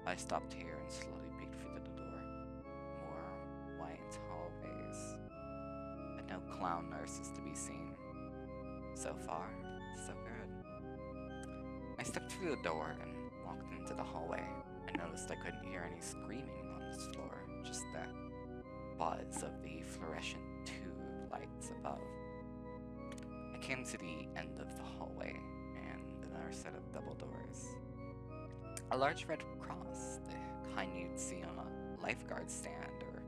Speaker 2: I stopped here and slowly peeked through the door. More white hallways, but no clown nurses to be seen. So far, so good. I stepped through the door and walked into the hallway. I noticed I couldn't hear any screaming on this floor, just the buzz of the fluorescent tube lights above. I came to the end of the hallway and another set of double doors. A large red cross, the kind you'd see on a lifeguard stand or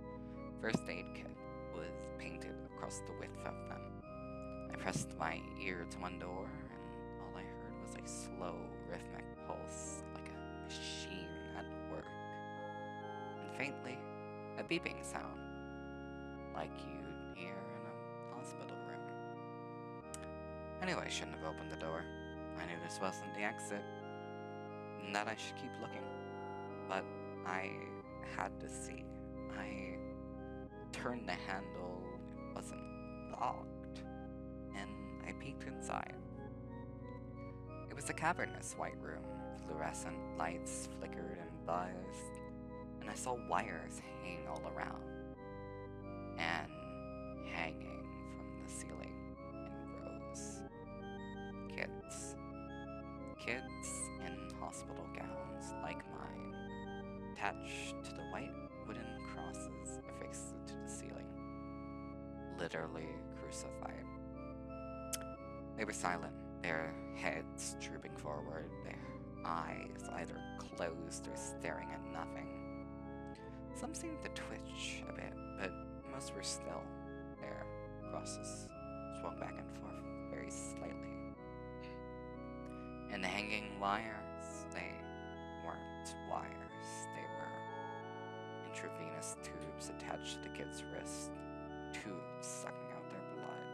Speaker 2: first aid kit, was painted across the width of them. I pressed my ear to one door, and all I heard was a slow, rhythmic pulse, like a machine at work. And faintly, a beeping sound, like you'd hear in a hospital room. I knew I shouldn't have opened the door. I knew this wasn't the exit, and that I should keep looking. But I had to see. I turned the handle, it wasn't locked, and I peeked inside. It was a cavernous white room. Fluorescent lights flickered and buzzed, and I saw wires hanging all around, and hanging from the ceiling in rows. Kids. Kids in hospital gowns like mine, attached to the white wooden crosses affixed to the ceiling. Literally crucified. They were silent, their heads drooping forward, their eyes either closed or staring at nothing. Some seemed to twitch a bit, but most were still. Their crosses swung back and forth very slightly. And the hanging wires, they weren't wires. They were intravenous tubes attached to the kid's wrist. Tubes sucking out their blood.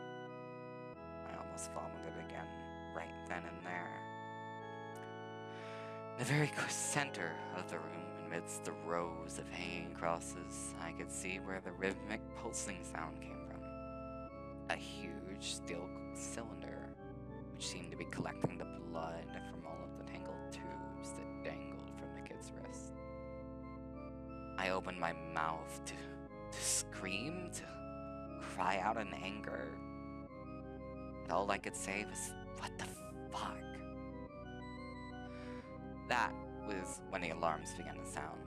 Speaker 2: I almost vomited again, right then and there. In the very center of the room, amidst the rows of hanging crosses, I could see where the rhythmic pulsing sound came from. A huge steel cylinder, which seemed to be collecting the blood from all of the tangled tubes that dangled from the kid's wrist. I opened my mouth to scream, to cry out in anger. And all I could say was, "What the fuck?" That was when the alarms began to sound,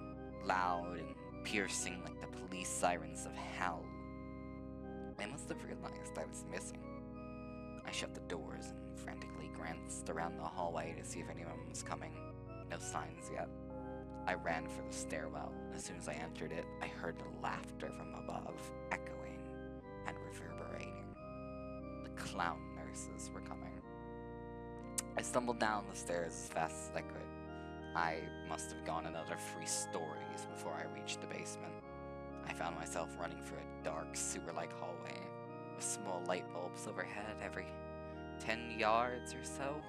Speaker 2: loud and piercing like the police sirens of hell. They must have realized I was missing. I shut the doors and frantically glanced around the hallway to see if anyone was coming. No signs yet. I ran for the stairwell. As soon as I entered it, I heard the laughter from above, echoing and reverberating. The clown nurses were coming. I stumbled down the stairs as fast as I could. I must have gone another 3 stories before I reached the basement. I found myself running through a dark, sewer-like hallway with small light bulbs overhead every 10 yards or so.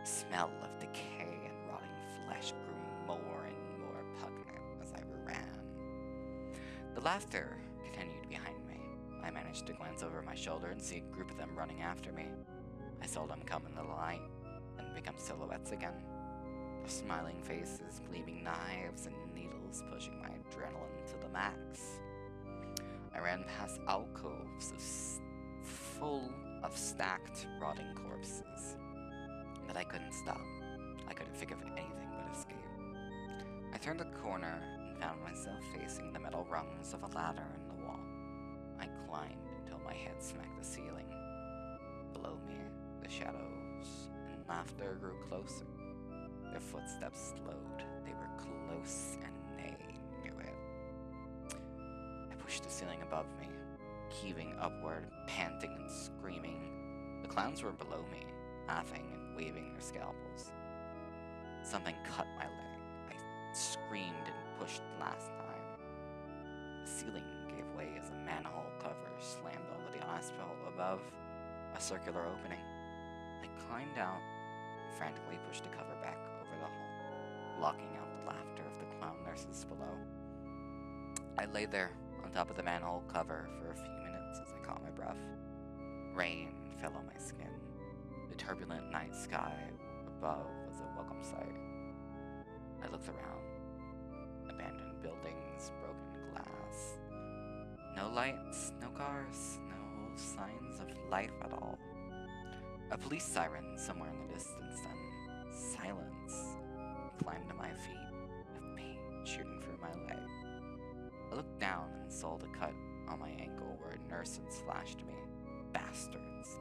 Speaker 2: The smell of decay and rotting flesh grew more and more pungent as I ran. The laughter continued behind me. I managed to glance over my shoulder and see a group of them running after me. I saw them come in the light and become silhouettes again. Their smiling faces, gleaming knives, and needles pushing my adrenaline to the max. I ran past alcoves full of stacked, rotting corpses. But I couldn't stop. I couldn't think of anything but escape. I turned a corner and found myself facing the metal rungs of a ladder in the wall. I climbed until my head smacked the ceiling. Below me, the shadows and laughter grew closer. Their footsteps slowed. They were close and they knew it. I pushed the ceiling above me, heaving upward, panting and screaming. The clowns were below me, laughing and waving their scalpels. Something cut my leg. I screamed and pushed last time. The ceiling gave way as a manhole cover slammed over the asphalt above, a circular opening. I climbed out and frantically pushed the cover back over the hole, blocking out the laughter of the clown nurses below. I lay there on top of the manhole cover for a few minutes as I caught my breath. Rain fell on my skin. The turbulent night sky above was a welcome sight. I looked around. Abandoned buildings, broken glass. No lights, no cars, no signs of life at all. A police siren somewhere in the distance, then silence. I climbed to my feet, with pain shooting through my leg. I looked down and saw the cut on my ankle where a nurse had slashed me. Bastards.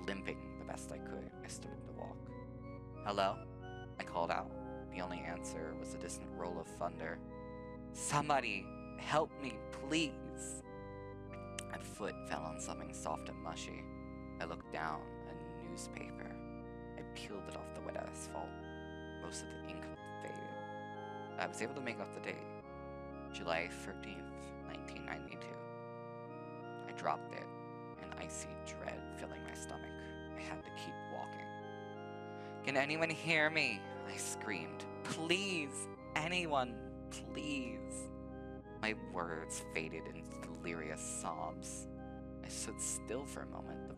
Speaker 2: Limping the best I could, I started to walk. "Hello?" I called out. The only answer was a distant roll of thunder. "Somebody, help me, please!" My foot fell on something soft and mushy. I looked down, a newspaper. I peeled it off the wet asphalt. Most of the ink faded. I was able to make out the date. July 13th, 1992. I dropped it, an icy dread filling my stomach. I had to keep walking. "Can anyone hear me?" I screamed. "Please, anyone, please." My words faded into delirious sobs. I stood still for a moment. The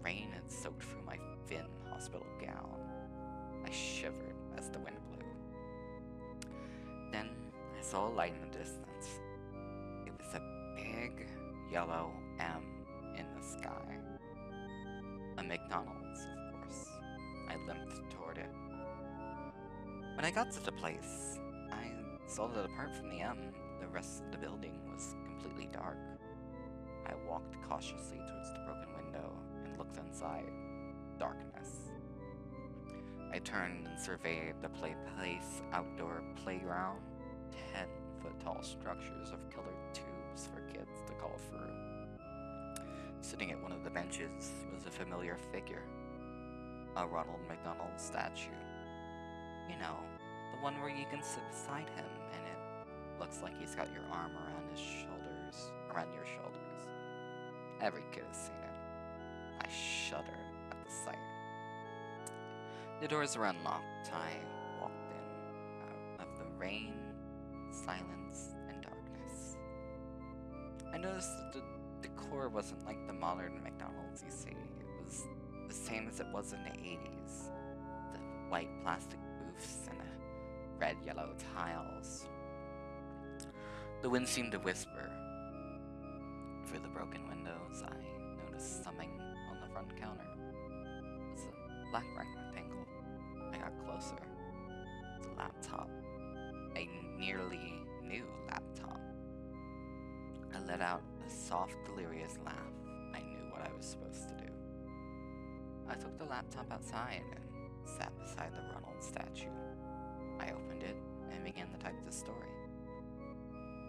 Speaker 2: rain had soaked through my thin hospital gown. I shivered as the wind blew. Then I saw a light in the distance. It was a big yellow M in the sky. A McDonald's, of course. I limped toward it. When I got to the place, I saw that apart from the M, the rest of the building was completely dark. I walked cautiously towards the broken window and looked inside. Darkness. I turned and surveyed the place outdoor playground. 10-foot tall structures of colored tubes for kids to call through. Sitting at one of the benches was a familiar figure. A Ronald McDonald statue. You know, the one where you can sit beside him and it looks like he's got your arm around your shoulders. Every kid has seen it. I shuddered at the sight. The doors were unlocked. I walked in, out of the rain, silence, and darkness. I noticed that the decor wasn't like the modern McDonald's you see. It was the same as it was in the 80s. The white plastic booths and the red-yellow tiles. The wind seemed to whisper. Through the broken windows, I noticed something on the front counter. It was a black rectangle. I got closer. It's a laptop. A nearly new laptop. I let out a soft, delirious laugh. I knew what I was supposed to do. I took the laptop outside and sat beside the Ronald statue. I opened it and began to type the story.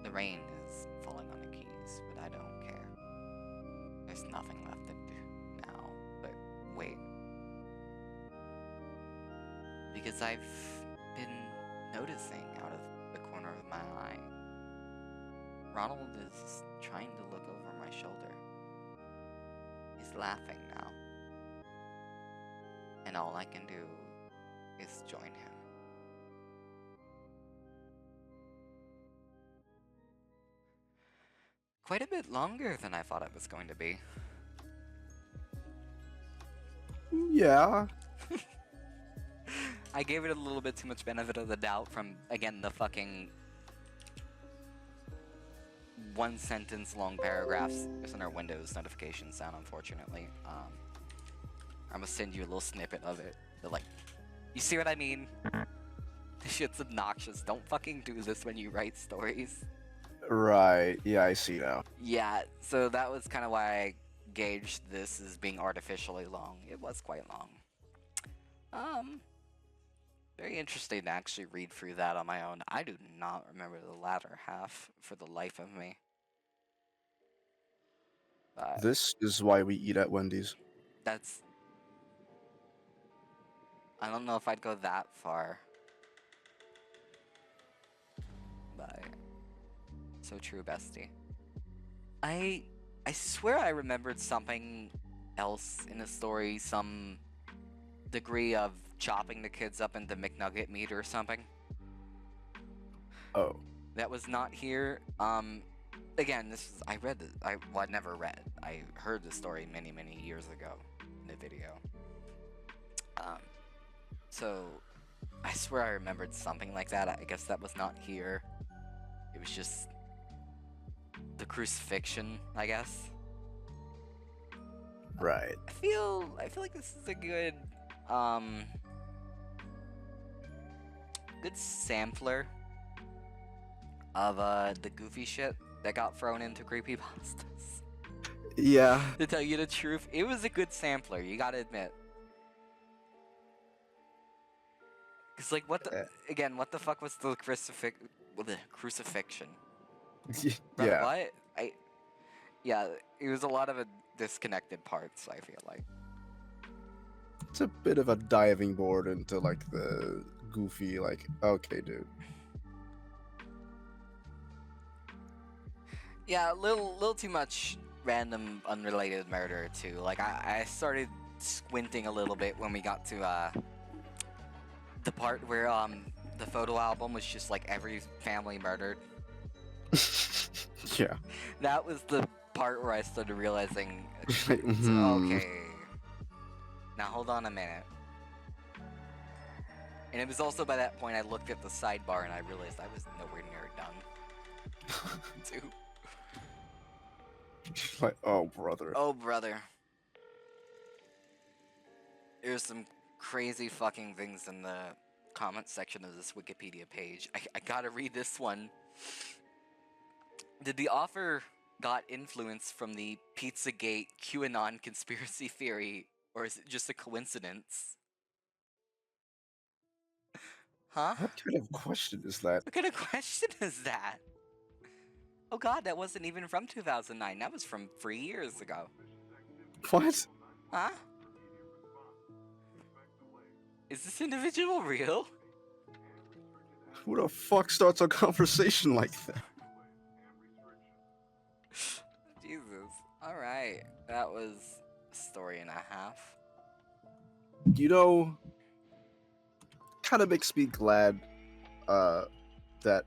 Speaker 2: The rain is falling on the keys, but I don't care. There's nothing left to do now, but wait. Because I've been noticing out of the corner of my eye. Ronald is trying to look over my shoulder. He's laughing now. And all I can do is join him. Quite a bit longer than I thought it was going to be.
Speaker 3: Yeah.
Speaker 2: I gave it a little bit too much benefit of the doubt from, again, the fucking one sentence long paragraphs. Isn't our Windows notification sound, unfortunately. I'm gonna send you a little snippet of it. They're like, you see what I mean? This shit's obnoxious. Don't fucking do this when you write stories.
Speaker 3: Right. Yeah, I see now.
Speaker 2: Yeah, so that was kind of why I gauged this as being artificially long. It was quite long. Very interesting to actually read through that on my own. I do not remember the latter half for the life of me. But
Speaker 3: This is why we eat at Wendy's.
Speaker 2: that's... I don't know if I'd go that far. But... So true, bestie. I swear I remembered something else in the story, some degree of chopping the kids up into McNugget meat or something.
Speaker 3: Oh.
Speaker 2: That was not here. Again, this is, I never read. I heard the story many, many years ago in a video. So I swear I remembered something like that. I guess that was not here. It was just the crucifixion, I guess.
Speaker 3: Right.
Speaker 2: I feel like this is a good good sampler of the goofy shit that got thrown into creepypastas.
Speaker 3: Yeah.
Speaker 2: To tell you the truth, it was a good sampler, you gotta admit. Cause like what the fuck was the crucifixion? Brother,
Speaker 3: Yeah.
Speaker 2: what? Yeah, it was a lot of disconnected parts, I feel like.
Speaker 3: It's a bit of a diving board into like the goofy, like, okay, dude.
Speaker 2: Yeah, a little too much random, unrelated murder too. Like I started squinting a little bit when we got to the part where the photo album was just like every family murdered.
Speaker 3: Yeah.
Speaker 2: That was the part where I started realizing,
Speaker 3: Mhm.
Speaker 2: okay, now hold on a minute. And it was also by that point I looked at the sidebar and I realized I was nowhere near done. Too.
Speaker 3: Like, oh, brother.
Speaker 2: Oh, brother. There's some crazy fucking things in the comment section of this Wikipedia page. I gotta read this one. Did the author got influence from the Pizzagate QAnon conspiracy theory, or is it just a coincidence? Huh?
Speaker 3: What kind of question is that?
Speaker 2: What kind of question is that? Oh god, that wasn't even from 2009. That was from 3 years ago.
Speaker 3: What?
Speaker 2: Huh? Is this individual real?
Speaker 3: Who the fuck starts a conversation like that?
Speaker 2: Jesus. Alright. That was a story and a half.
Speaker 3: You know, kind of makes me glad that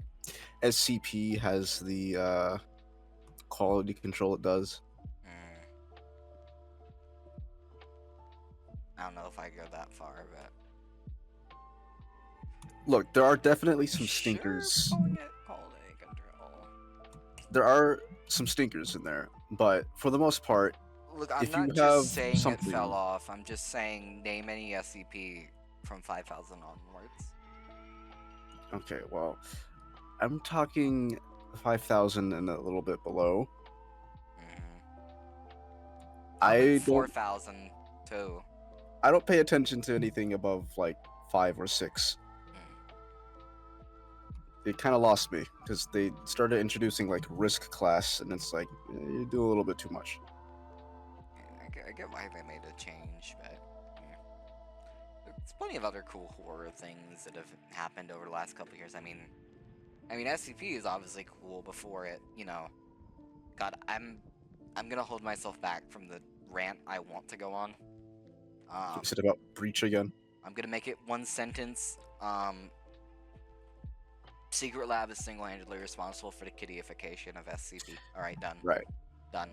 Speaker 3: SCP has the quality control it does.
Speaker 2: I don't know if I go that far, but
Speaker 3: Look, there are definitely some
Speaker 2: sure,
Speaker 3: stinkers.
Speaker 2: calling it quality control.
Speaker 3: There are some stinkers in there, but for the most part,
Speaker 2: Look, I'm
Speaker 3: if you
Speaker 2: not
Speaker 3: have
Speaker 2: just saying
Speaker 3: something,
Speaker 2: it fell off. I'm just saying name any SCP from 5,000 onwards.
Speaker 3: okay, well, I'm talking 5,000 and a little bit below. I don't.
Speaker 2: 4,000 too.
Speaker 3: I don't pay attention to anything above like 5 or 6. It kind of lost me because they started introducing like risk class, and it's like you do a little bit too much.
Speaker 2: I get why they made a change, but there's plenty of other cool horror things that have happened over the last couple of years. I mean, SCP is obviously cool before it, you know. God, I'm gonna hold myself back from the rant I want to go on.
Speaker 3: Is it about Breach again?
Speaker 2: I'm gonna make it one sentence. Secret Lab is single-handedly responsible for the kiddyification of SCP. Alright, done.
Speaker 3: Right.
Speaker 2: Done.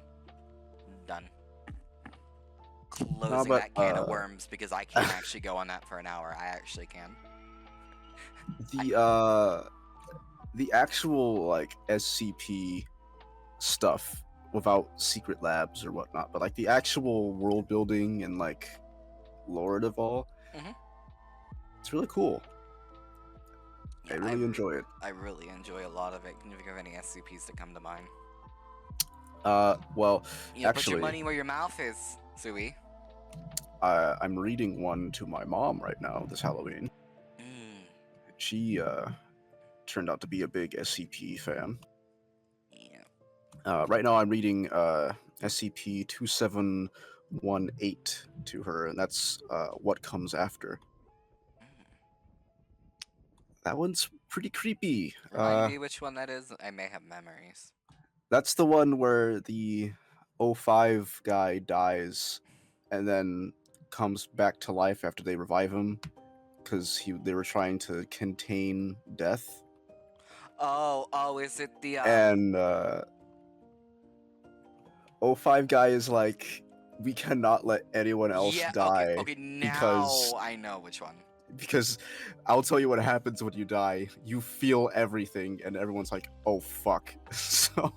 Speaker 2: Closing that can of worms because I can't actually go on that for an hour. I actually can.
Speaker 3: The actual like SCP stuff without secret labs or whatnot, but like the actual world building and like lore of all, it's really cool.
Speaker 2: Yeah,
Speaker 3: I really enjoy it.
Speaker 2: I really enjoy a lot of it. Can you think of any SCPs that come to mind?
Speaker 3: Well,
Speaker 2: you know,
Speaker 3: actually,
Speaker 2: put your money where your mouth is, Sui.
Speaker 3: I'm reading one to my mom right now this Halloween. She turned out to be a big SCP fan.
Speaker 2: Yeah.
Speaker 3: Right now I'm reading SCP-2718 to her, and that's What Comes After. That one's pretty creepy.
Speaker 2: Remind me which one that is. I may have memories.
Speaker 3: That's the one where the 05 guy dies and then comes back to life after they revive him because they were trying to contain death.
Speaker 2: Oh, is it the
Speaker 3: And 05 guy is like, we cannot let anyone else die.
Speaker 2: Okay, now
Speaker 3: because
Speaker 2: I know which one.
Speaker 3: Because I'll tell you what happens when you die. You feel everything, and everyone's like, oh fuck. So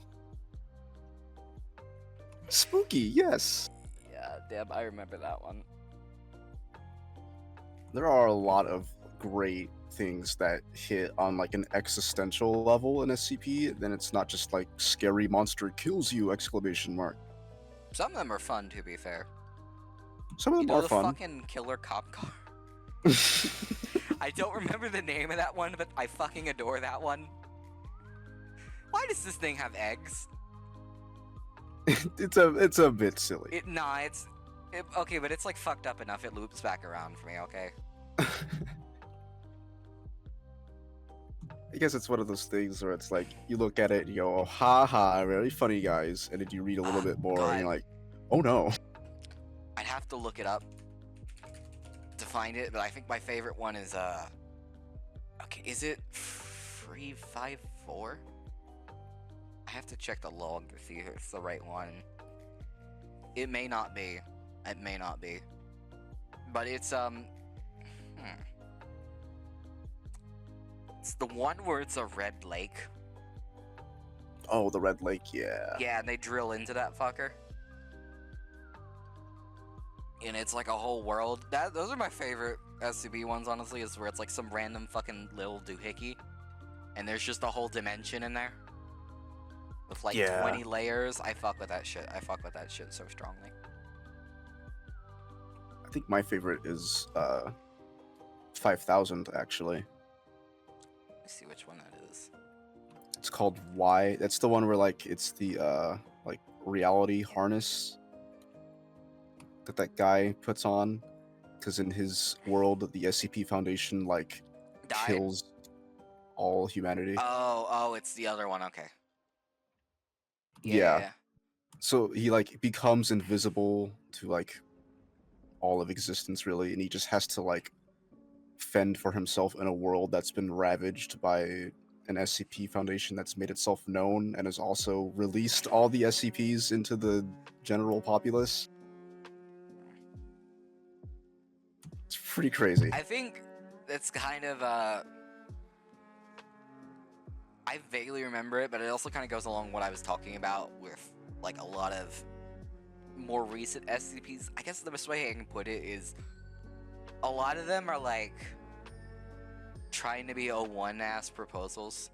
Speaker 3: spooky, yes.
Speaker 2: Yeah, damn, I remember that one.
Speaker 3: There are a lot of great things that hit on like an existential level in SCP. Then it's not just like scary monster kills you !
Speaker 2: Some of them are fun, to be fair.
Speaker 3: Some of them are
Speaker 2: the
Speaker 3: fun.
Speaker 2: Fucking killer cop car. I don't remember the name of that one, but I fucking adore that one. Why does this thing have eggs?
Speaker 3: It's a bit silly.
Speaker 2: Okay, but it's like fucked up enough it loops back around for me, okay?
Speaker 3: I guess it's one of those things where it's like, you look at it and you go, oh, haha, very funny, guys. And then you read a little bit more and you're like, oh no.
Speaker 2: I'd have to look it up to find it, but I think my favorite one is, okay, is it 354? I have to check the log to see if it's the right one. It may not be. It may not be. But it's, It's the one where it's a red lake.
Speaker 3: Oh, the Red Lake, yeah.
Speaker 2: Yeah, and they drill into that fucker. And it's like a whole world. Those are my favorite SCP ones, honestly, is where it's like some random fucking little doohickey. And there's just a whole dimension in there. With like 20 layers. I fuck with that shit. I fuck with that shit so strongly.
Speaker 3: I think my favorite is 5,000, actually.
Speaker 2: me see which one that is.
Speaker 3: It's called Y. That's the one where like it's the like reality harness that guy puts on, because in his world the SCP Foundation like
Speaker 2: Died?
Speaker 3: kills all humanity.
Speaker 2: Oh, it's the other one. Okay.
Speaker 3: Yeah.
Speaker 2: Yeah.
Speaker 3: So he like becomes invisible to like all of existence really, and he just has to like fend for himself in a world that's been ravaged by an SCP Foundation that's made itself known and has also released all the SCPs into the general populace. It's pretty crazy.
Speaker 2: I think that's kind of I vaguely remember it, but it also kind of goes along what I was talking about with like a lot of more recent SCPs. I guess the best way I can put it is a lot of them are like trying to be O1 ass proposals.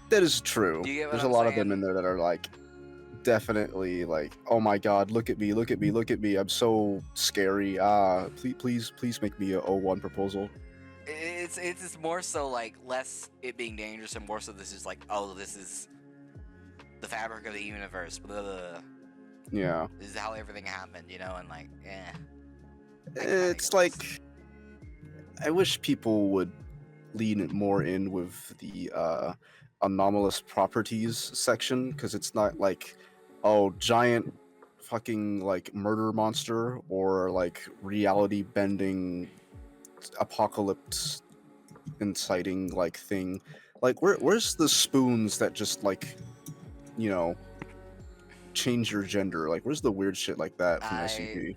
Speaker 3: That is true.
Speaker 2: Do you get what
Speaker 3: There's
Speaker 2: I'm
Speaker 3: a lot
Speaker 2: saying?
Speaker 3: of them in there that are like definitely like, oh my god, look at me, look at me, look at me, I'm so scary. Please make me a O1 proposal.
Speaker 2: It's more so like less it being dangerous and more so this is like, oh, this is the fabric of the universe. Blah, blah, blah.
Speaker 3: Yeah.
Speaker 2: This is how everything happened, you know, and like,
Speaker 3: It's like, I wish people would lean more in with the anomalous properties section, because it's not like, oh, giant fucking like murder monster or like reality bending apocalypse inciting like thing. Like where's the spoons that just like, you know, change your gender? Like where's the weird shit like that from SCP?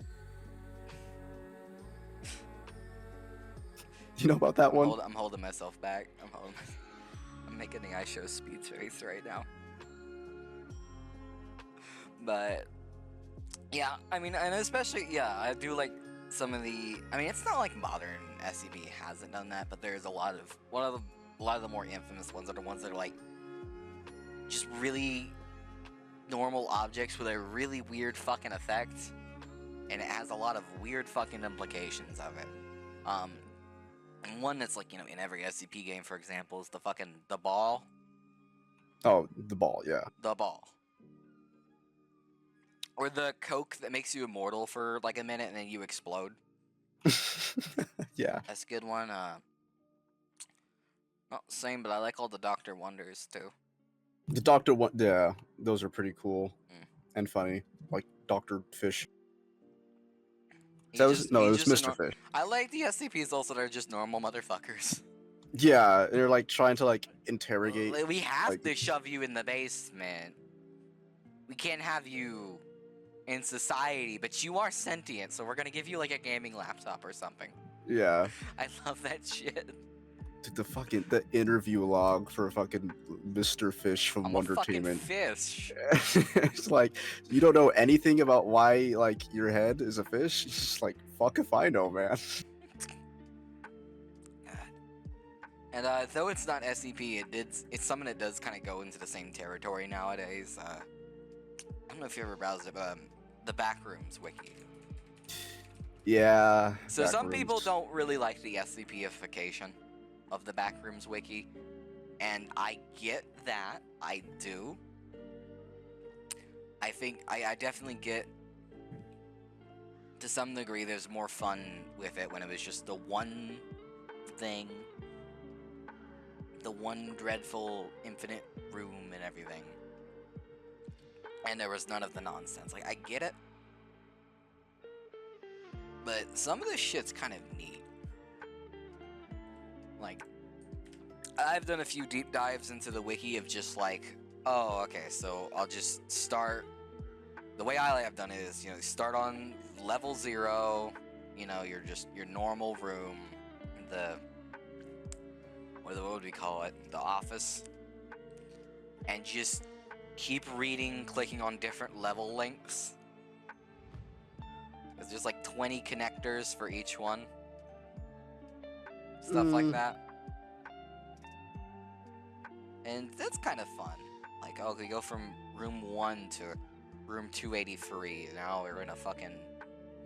Speaker 3: You know about that one?
Speaker 2: I'm holding myself back. I'm making the I show speed face right now. But yeah, I mean, and especially I do like some of the. I mean, it's not like modern SCP hasn't done that, but there's a lot of the more infamous ones are the ones that are like just really normal objects with a really weird fucking effect, and it has a lot of weird fucking implications of it. And one that's like, you know, in every SCP game, for example, is the ball.
Speaker 3: Oh, the ball, yeah.
Speaker 2: The ball. Or the coke that makes you immortal for like a minute and then you explode.
Speaker 3: Yeah.
Speaker 2: That's a good one. Not the same, but I like all the Dr. Wonders too.
Speaker 3: The Doctor one, yeah, those are pretty cool
Speaker 2: Mm.
Speaker 3: and funny. Like Dr. Fish.
Speaker 2: It was
Speaker 3: Mr. Fish.
Speaker 2: I like the SCPs also that are just normal motherfuckers.
Speaker 3: Yeah, they're like trying to like interrogate.
Speaker 2: We have
Speaker 3: like,
Speaker 2: to shove you in the basement. We can't have you in society, but you are sentient, so we're gonna give you like a gaming laptop or something.
Speaker 3: Yeah.
Speaker 2: I love that shit.
Speaker 3: Dude, the interview log for fucking Mr. Fish from
Speaker 2: I'm a fucking
Speaker 3: Wondertainment.
Speaker 2: fish.
Speaker 3: It's like, you don't know anything about why like your head is a fish? It's just like, fuck if I know, man.
Speaker 2: And though it's not SCP, it's something that does kind of go into the same territory nowadays. I don't know if you ever browsed it, but the Backrooms wiki.
Speaker 3: Yeah.
Speaker 2: So some people don't really like the SCP-ification of the Backrooms wiki, and I get that. I do. I think I definitely get, to some degree, there's more fun with it when it was just the one thing, the one dreadful infinite room and everything, and there was none of the nonsense. Like, I get it, but some of this shit's kind of neat. Like, I've done a few deep dives into the wiki of just like, oh, okay, so I'll just start. The way I have done it is, you know, start on level 0, you know, your normal room, what would we call it? The office. And just keep reading, clicking on different level links. There's like 20 connectors for each one. Stuff like that. And that's kind of fun. Like, oh, we go from room 1 to room 283. Now we're in a fucking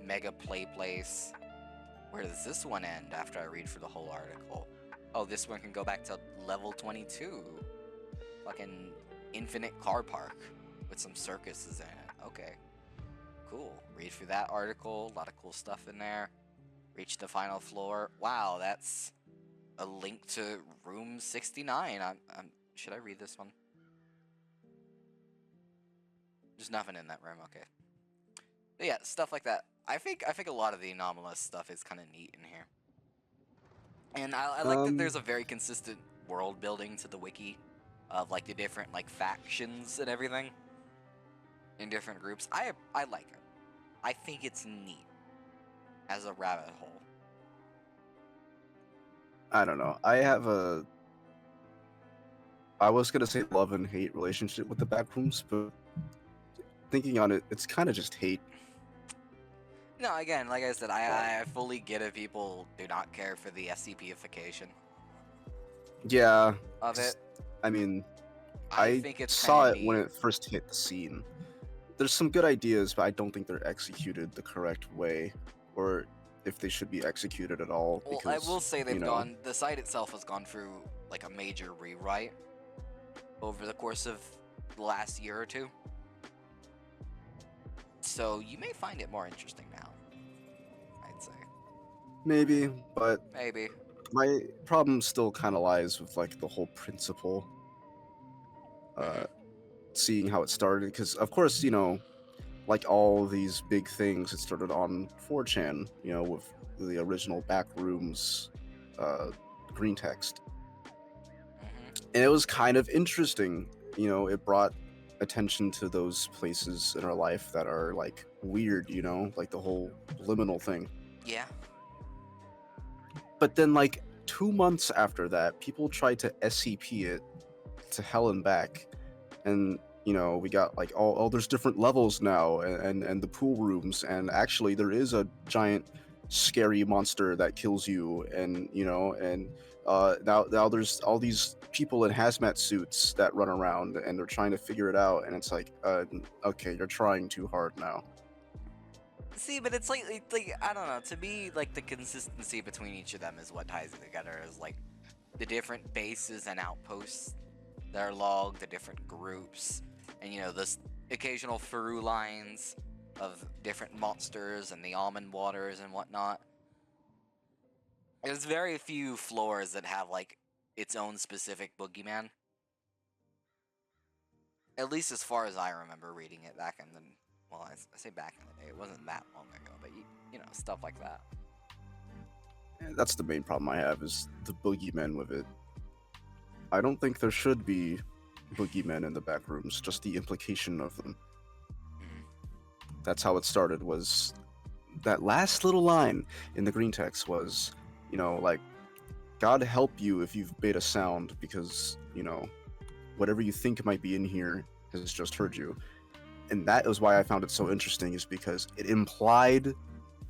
Speaker 2: mega play place. Where does this one end after I read for the whole article? Oh, this one can go back to level 22. Fucking infinite car park with some circuses in it. Okay, cool. Read through that article. A lot of cool stuff in there. Reach the final floor. Wow, that's a link to room 69. Should I read this one? There's nothing in that room. Okay. But yeah, stuff like that. I think a lot of the anomalous stuff is kind of neat in here. And I like that there's a very consistent world building to the wiki of like the different like factions and everything in different groups. I like it. I think it's neat as a rabbit hole.
Speaker 3: I don't know. I was gonna say love and hate relationship with the backrooms, but thinking on it, it's kind of just hate.
Speaker 2: No, again, like I said, I fully get it. People do not care for the SCP-ification
Speaker 3: Yeah,
Speaker 2: of it.
Speaker 3: I mean,
Speaker 2: I think it's
Speaker 3: saw
Speaker 2: kinda
Speaker 3: it when
Speaker 2: neat.
Speaker 3: it first hit the scene. There's some good ideas, but I don't think they're executed the correct way, or if they should be executed at all.
Speaker 2: Well,
Speaker 3: Because
Speaker 2: I will say they've
Speaker 3: you know,
Speaker 2: gone. The site itself has gone through like a major rewrite over the course of the last year or two. So you may find it more interesting now. I'd say
Speaker 3: maybe, but
Speaker 2: maybe.
Speaker 3: my problem still kind of lies with like the whole principle.
Speaker 2: Mhm.
Speaker 3: Seeing how it started, because of course, like all these big things, it started on 4chan, with the original backrooms green text.
Speaker 2: Mhm.
Speaker 3: And it was kind of interesting. It brought attention to those places in our life that are like weird, like the whole liminal thing.
Speaker 2: Yeah.
Speaker 3: But then, like 2 months after that, people tried to SCP it to hell and back. And we got like there's different levels now, and the pool rooms, and actually there is a giant scary monster that kills you, and now there's all these people in hazmat suits that run around and they're trying to figure it out, and it's like, okay, you're trying too hard now.
Speaker 2: See, but it's like I don't know. To me, like the consistency between each of them is what ties it together. Is like the different bases and outposts that are logged, the different groups, and the occasional through lines of different monsters and the almond waters and whatnot. There's very few floors that have like its own specific boogeyman. At least as far as I remember reading it back in the, well, I say back in the day, it wasn't that long ago, but stuff like that.
Speaker 3: That's the main problem I have, is the boogeymen with it. I don't think there should be boogeymen in the back rooms, just the implication of them. That's how it started, was that last little line in the green text was, like, God help you if you've made a sound, because, whatever you think might be in here has just heard you. And that is why I found it so interesting, is because it implied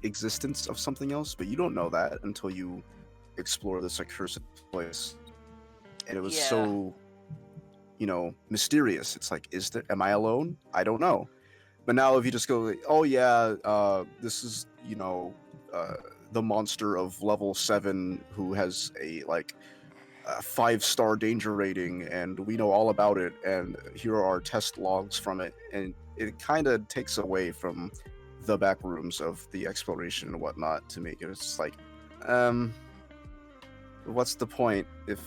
Speaker 3: existence of something else, but you don't know that until you explore this accursed place. And it was so, mysterious. It's like, am I alone? I don't know. But now if you just go, oh yeah, this is, the monster of level 7 who has a 5-star danger rating, and we know all about it, and here are our test logs from it, and it kind of takes away from the back rooms of the exploration and whatnot to make it. It's like, what's the point if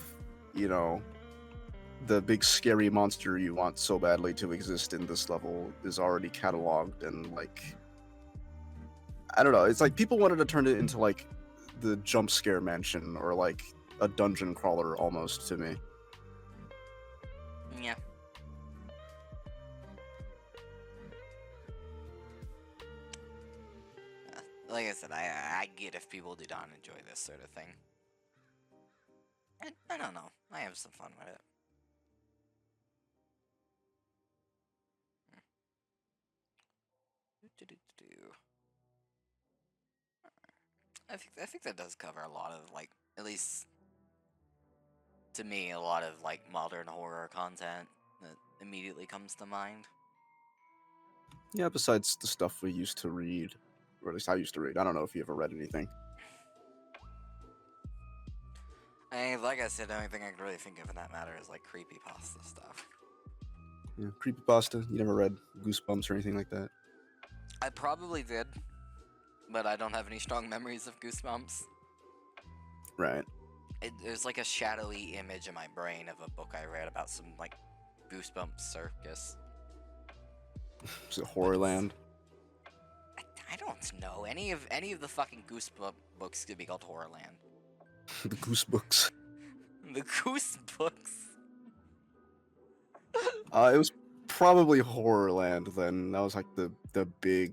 Speaker 3: the big scary monster you want so badly to exist in this level is already cataloged, and I don't know, it's like people wanted to turn it into like the jump scare mansion, or like a dungeon crawler almost, to me.
Speaker 2: Yeah. Like I said, I get if people do not enjoy this sort of thing. I don't know. I have some fun with it. I think that does cover a lot of like, at least to me, a lot of like modern horror content that immediately comes to mind.
Speaker 3: Yeah, besides the stuff we used to read, or at least I used to read. I don't know if you ever read anything.
Speaker 2: Like I said, the only thing I can really think of in that matter is like creepypasta stuff.
Speaker 3: Yeah, creepypasta. You never read Goosebumps or anything like that?
Speaker 2: I probably did, but I don't have any strong memories of Goosebumps.
Speaker 3: Right.
Speaker 2: There's like a shadowy image in my brain of a book I read about some like Goosebumps circus.
Speaker 3: Is it
Speaker 2: But
Speaker 3: Horrorland?
Speaker 2: I don't know. Any of the fucking Goosebumps books could be called Horrorland.
Speaker 3: The Goose Books.
Speaker 2: The Goose books.
Speaker 3: It was probably Horrorland then. That was like the big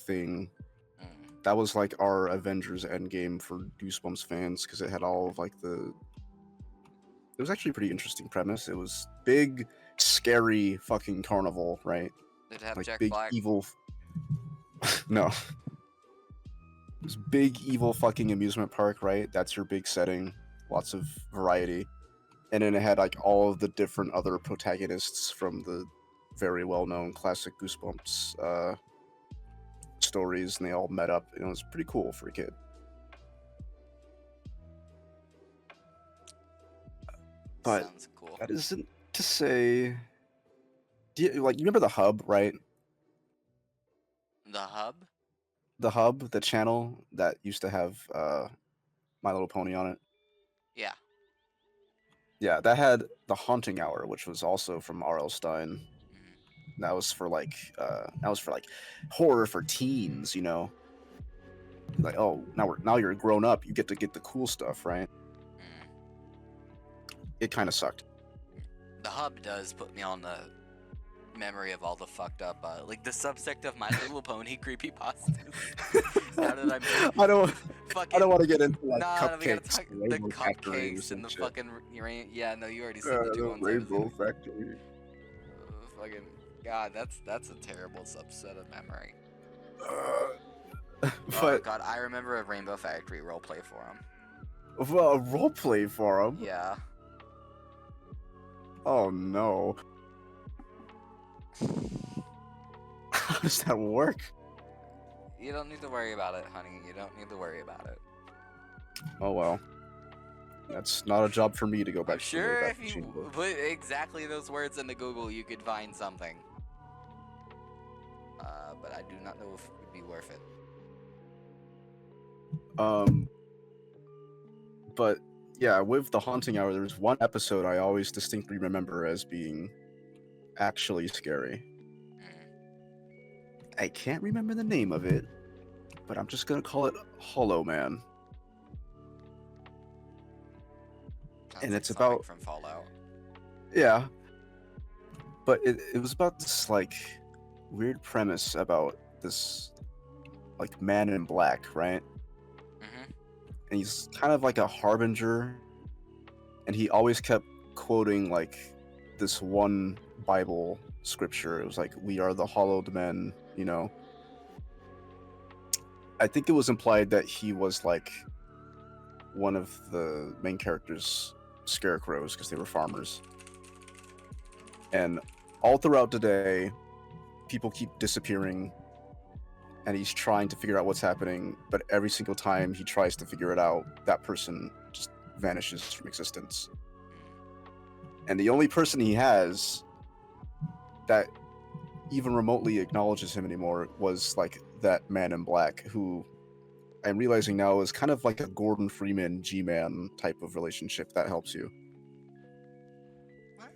Speaker 3: thing.
Speaker 2: Mm.
Speaker 3: That was like our Avengers Endgame for Goosebumps fans because it had all of like the. It was actually a pretty interesting premise. It was big, scary fucking carnival, right?
Speaker 2: Did it have
Speaker 3: Like
Speaker 2: Jack
Speaker 3: big
Speaker 2: Black?
Speaker 3: evil. No. It was big evil fucking amusement park, right? That's your big setting. Lots of variety. And then it had like all of the different other protagonists from the very well-known classic Goosebumps stories, and they all met up. It was pretty cool for a kid. But
Speaker 2: Sounds cool.
Speaker 3: that isn't to say. Do you remember the Hub, right?
Speaker 2: The Hub?
Speaker 3: The Hub, the channel that used to have My Little Pony on it.
Speaker 2: Yeah.
Speaker 3: Yeah, that had the Haunting Hour, which was also from R.L. Stein.
Speaker 2: Mhm.
Speaker 3: That was for like horror for teens, you know. Like, oh, now you're grown up, you get to get the cool stuff, right?
Speaker 2: Mm.
Speaker 3: It kind of sucked.
Speaker 2: The Hub does put me on the memory of all the fucked up, like the subsect of My Little Pony creepypastas. Now that I'm
Speaker 3: I don't
Speaker 2: fucking
Speaker 3: want to get into like
Speaker 2: nah, we gotta
Speaker 3: cupcakes,
Speaker 2: talk the
Speaker 3: Rainbow Factories
Speaker 2: cupcakes and the
Speaker 3: shit.
Speaker 2: fucking yeah. No, you already said the two
Speaker 3: The
Speaker 2: ones I was
Speaker 3: Rainbow
Speaker 2: gonna.
Speaker 3: Factory.
Speaker 2: Fucking God, that's a terrible subset of memory.
Speaker 3: But
Speaker 2: Oh God, I remember a Rainbow Factory roleplay forum.
Speaker 3: well, a roleplay forum.
Speaker 2: Yeah.
Speaker 3: Oh no. How does that work?
Speaker 2: You don't need to worry about it, honey. You don't need to worry about it.
Speaker 3: Oh well. That's not a job for me to go back
Speaker 2: I'm
Speaker 3: to the
Speaker 2: sure
Speaker 3: Wayback
Speaker 2: if you
Speaker 3: Machine book.
Speaker 2: put exactly those words into Google, you could find something. But I do not know if it would be worth it.
Speaker 3: But yeah, with the Haunting Hour, there's one episode I always distinctly remember as being actually scary.
Speaker 2: Mm.
Speaker 3: I can't remember the name of it, but I'm just gonna call it Hollow Man.
Speaker 2: Sounds
Speaker 3: And
Speaker 2: like
Speaker 3: it's
Speaker 2: something
Speaker 3: about
Speaker 2: from Fallout.
Speaker 3: yeah, but it was about this like weird premise about this like man in black, right?
Speaker 2: Mm-hmm.
Speaker 3: And he's kind of like a harbinger, and he always kept quoting like this one Bible scripture. It was like, "We are the hallowed men," you know. I think it was implied that he was like one of the main characters' scarecrows because they were farmers. And all throughout the day, people keep disappearing, and he's trying to figure out what's happening, but every single time he tries to figure it out, that person just vanishes from existence. And the only person he has that even remotely acknowledges him anymore was like that man in black, who I'm realizing now is kind of like a Gordon Freeman G-Man type of relationship. That helps you.
Speaker 2: What?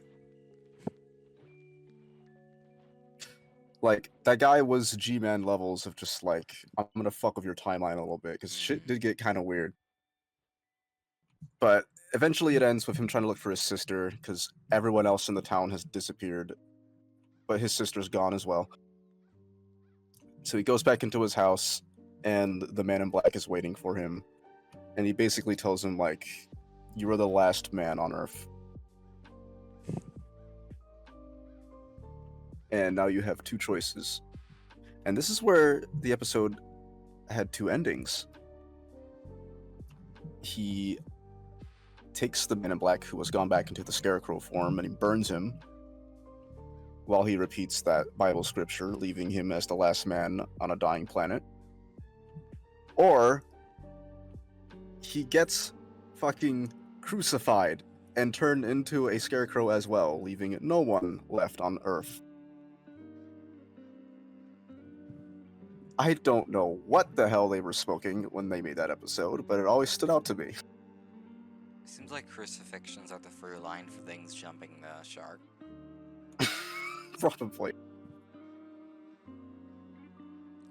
Speaker 3: Like, that guy was G-Man levels of just like, I'm gonna fuck with your timeline a little bit, because shit did get kind of weird. But eventually it ends with him trying to look for his sister, because everyone else in the town has disappeared, but his sister's gone as well. So he goes back into his house, and the man in black is waiting for him, and he basically tells him, like, you are the last man on Earth. And now you have two choices. And this is where the episode had two endings. He takes the man in black who has gone back into the scarecrow form, and he burns him while he repeats that Bible scripture, leaving him as the last man on a dying planet. Or he gets fucking crucified, and turned into a scarecrow as well, leaving no one left on Earth. I don't know what the hell they were smoking when they made that episode, but it always stood out to me.
Speaker 2: Seems like crucifixions are the through line for things jumping the shark.
Speaker 3: Probably.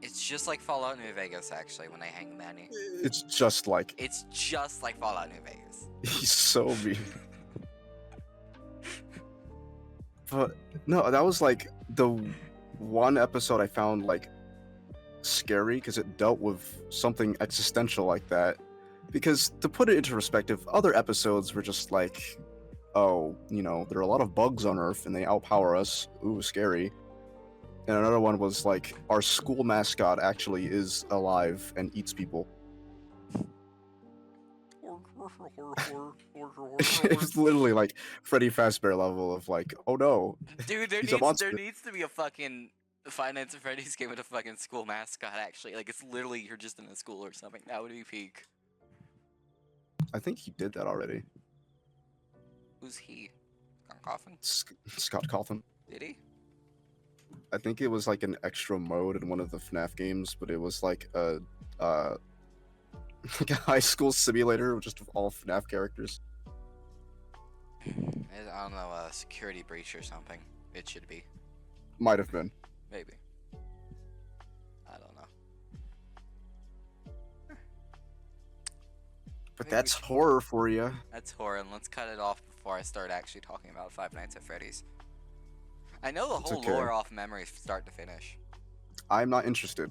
Speaker 2: It's just like Fallout New Vegas, actually, when they hang Manny.
Speaker 3: It's just like
Speaker 2: It's just like Fallout New Vegas.
Speaker 3: he's so mean. But no, that was like the one episode I found like scary because it dealt with something existential like that. Because to put it into perspective, other episodes were just like, oh, you know, there are a lot of bugs on Earth and they outpower us. Ooh, scary. And another one was like, our school mascot actually is alive and eats people. It was literally like Freddy Fazbear level of like, oh no,
Speaker 2: Dude,
Speaker 3: he's a monster.
Speaker 2: there needs to be a fucking Five Nights at Freddy's game with a fucking school mascot, actually. Like, it's literally you're just in a school or something. That would be peak.
Speaker 3: I think he did that already.
Speaker 2: Who's he? Coffin?
Speaker 3: Scott Cawthon.
Speaker 2: Did he?
Speaker 3: I think it was like an extra mode in one of the FNAF games, but it was like a like a high school simulator just with all FNAF characters.
Speaker 2: I don't know, a security breach or something. It should be.
Speaker 3: Might have been.
Speaker 2: Maybe. I don't know.
Speaker 3: But
Speaker 2: Maybe
Speaker 3: that's horror for you.
Speaker 2: That's horror, and let's cut it off before I start actually talking about Five Nights at Freddy's. I know the
Speaker 3: It's
Speaker 2: whole
Speaker 3: okay.
Speaker 2: lore off memory start to finish.
Speaker 3: I'm not interested.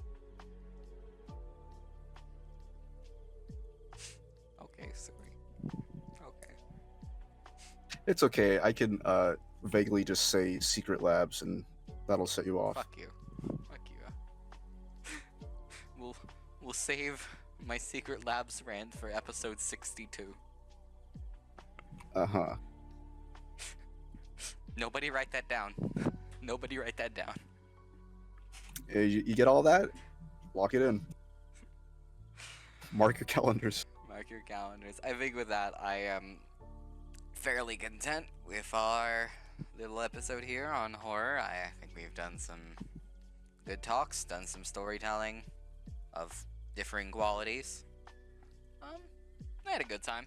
Speaker 2: Okay, sorry. Okay.
Speaker 3: It's okay. I can vaguely just say secret labs and that'll set you off.
Speaker 2: Fuck you. Fuck you. We'll save my secret labs rant for episode 62.
Speaker 3: Uh-huh.
Speaker 2: Nobody write that down. Nobody write that down.
Speaker 3: You get all that? Lock it in. Mark your calendars.
Speaker 2: Mark your calendars. I think with that, I am fairly content with our little episode here on horror. I think we've done some good talks, done some storytelling of differing qualities. I had a good time.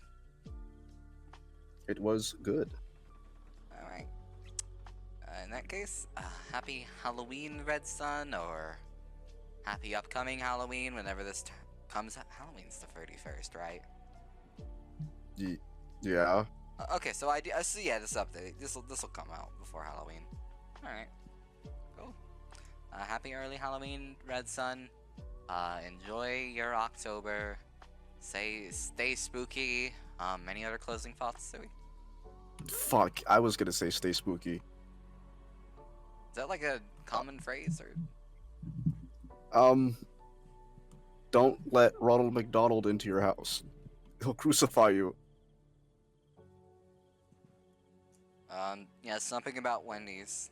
Speaker 3: It was good.
Speaker 2: Alright. In that case, happy Halloween, Redsun, or happy upcoming Halloween whenever this comes out. Halloween's the 31st, right?
Speaker 3: Yeah.
Speaker 2: Okay, so I see. Yeah, this update. This will come out before Halloween. All right, cool. Happy early Halloween, Redsun. Enjoy your October. Stay spooky. Any other closing thoughts, Suey?
Speaker 3: Fuck, I was gonna say stay spooky.
Speaker 2: Is that like a common phrase or?
Speaker 3: Don't let Ronald McDonald into your house. He'll crucify you.
Speaker 2: Yeah, something about Wendy's.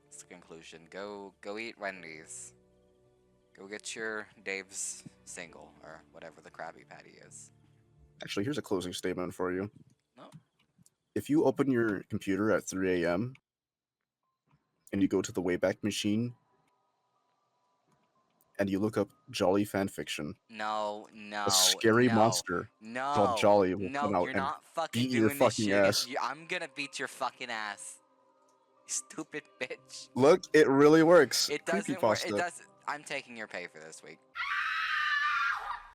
Speaker 2: That's the conclusion. Go eat Wendy's. Go get your Dave's single, or whatever the Krabby Patty is.
Speaker 3: Actually, here's a closing statement for you.
Speaker 2: No.
Speaker 3: If you open your computer at 3 a.m. and you go to the Wayback Machine and you look up Jolly fanfiction,
Speaker 2: No,
Speaker 3: a scary
Speaker 2: no,
Speaker 3: monster
Speaker 2: no,
Speaker 3: called Jolly will
Speaker 2: no,
Speaker 3: come out
Speaker 2: you're
Speaker 3: and
Speaker 2: not fucking
Speaker 3: beat
Speaker 2: doing
Speaker 3: your
Speaker 2: this
Speaker 3: fucking
Speaker 2: shit.
Speaker 3: ass.
Speaker 2: I'm gonna beat your fucking ass. You stupid bitch.
Speaker 3: Look, it really works.
Speaker 2: It doesn't work. It
Speaker 3: Creepypasta.
Speaker 2: does. I'm taking your pay for this week.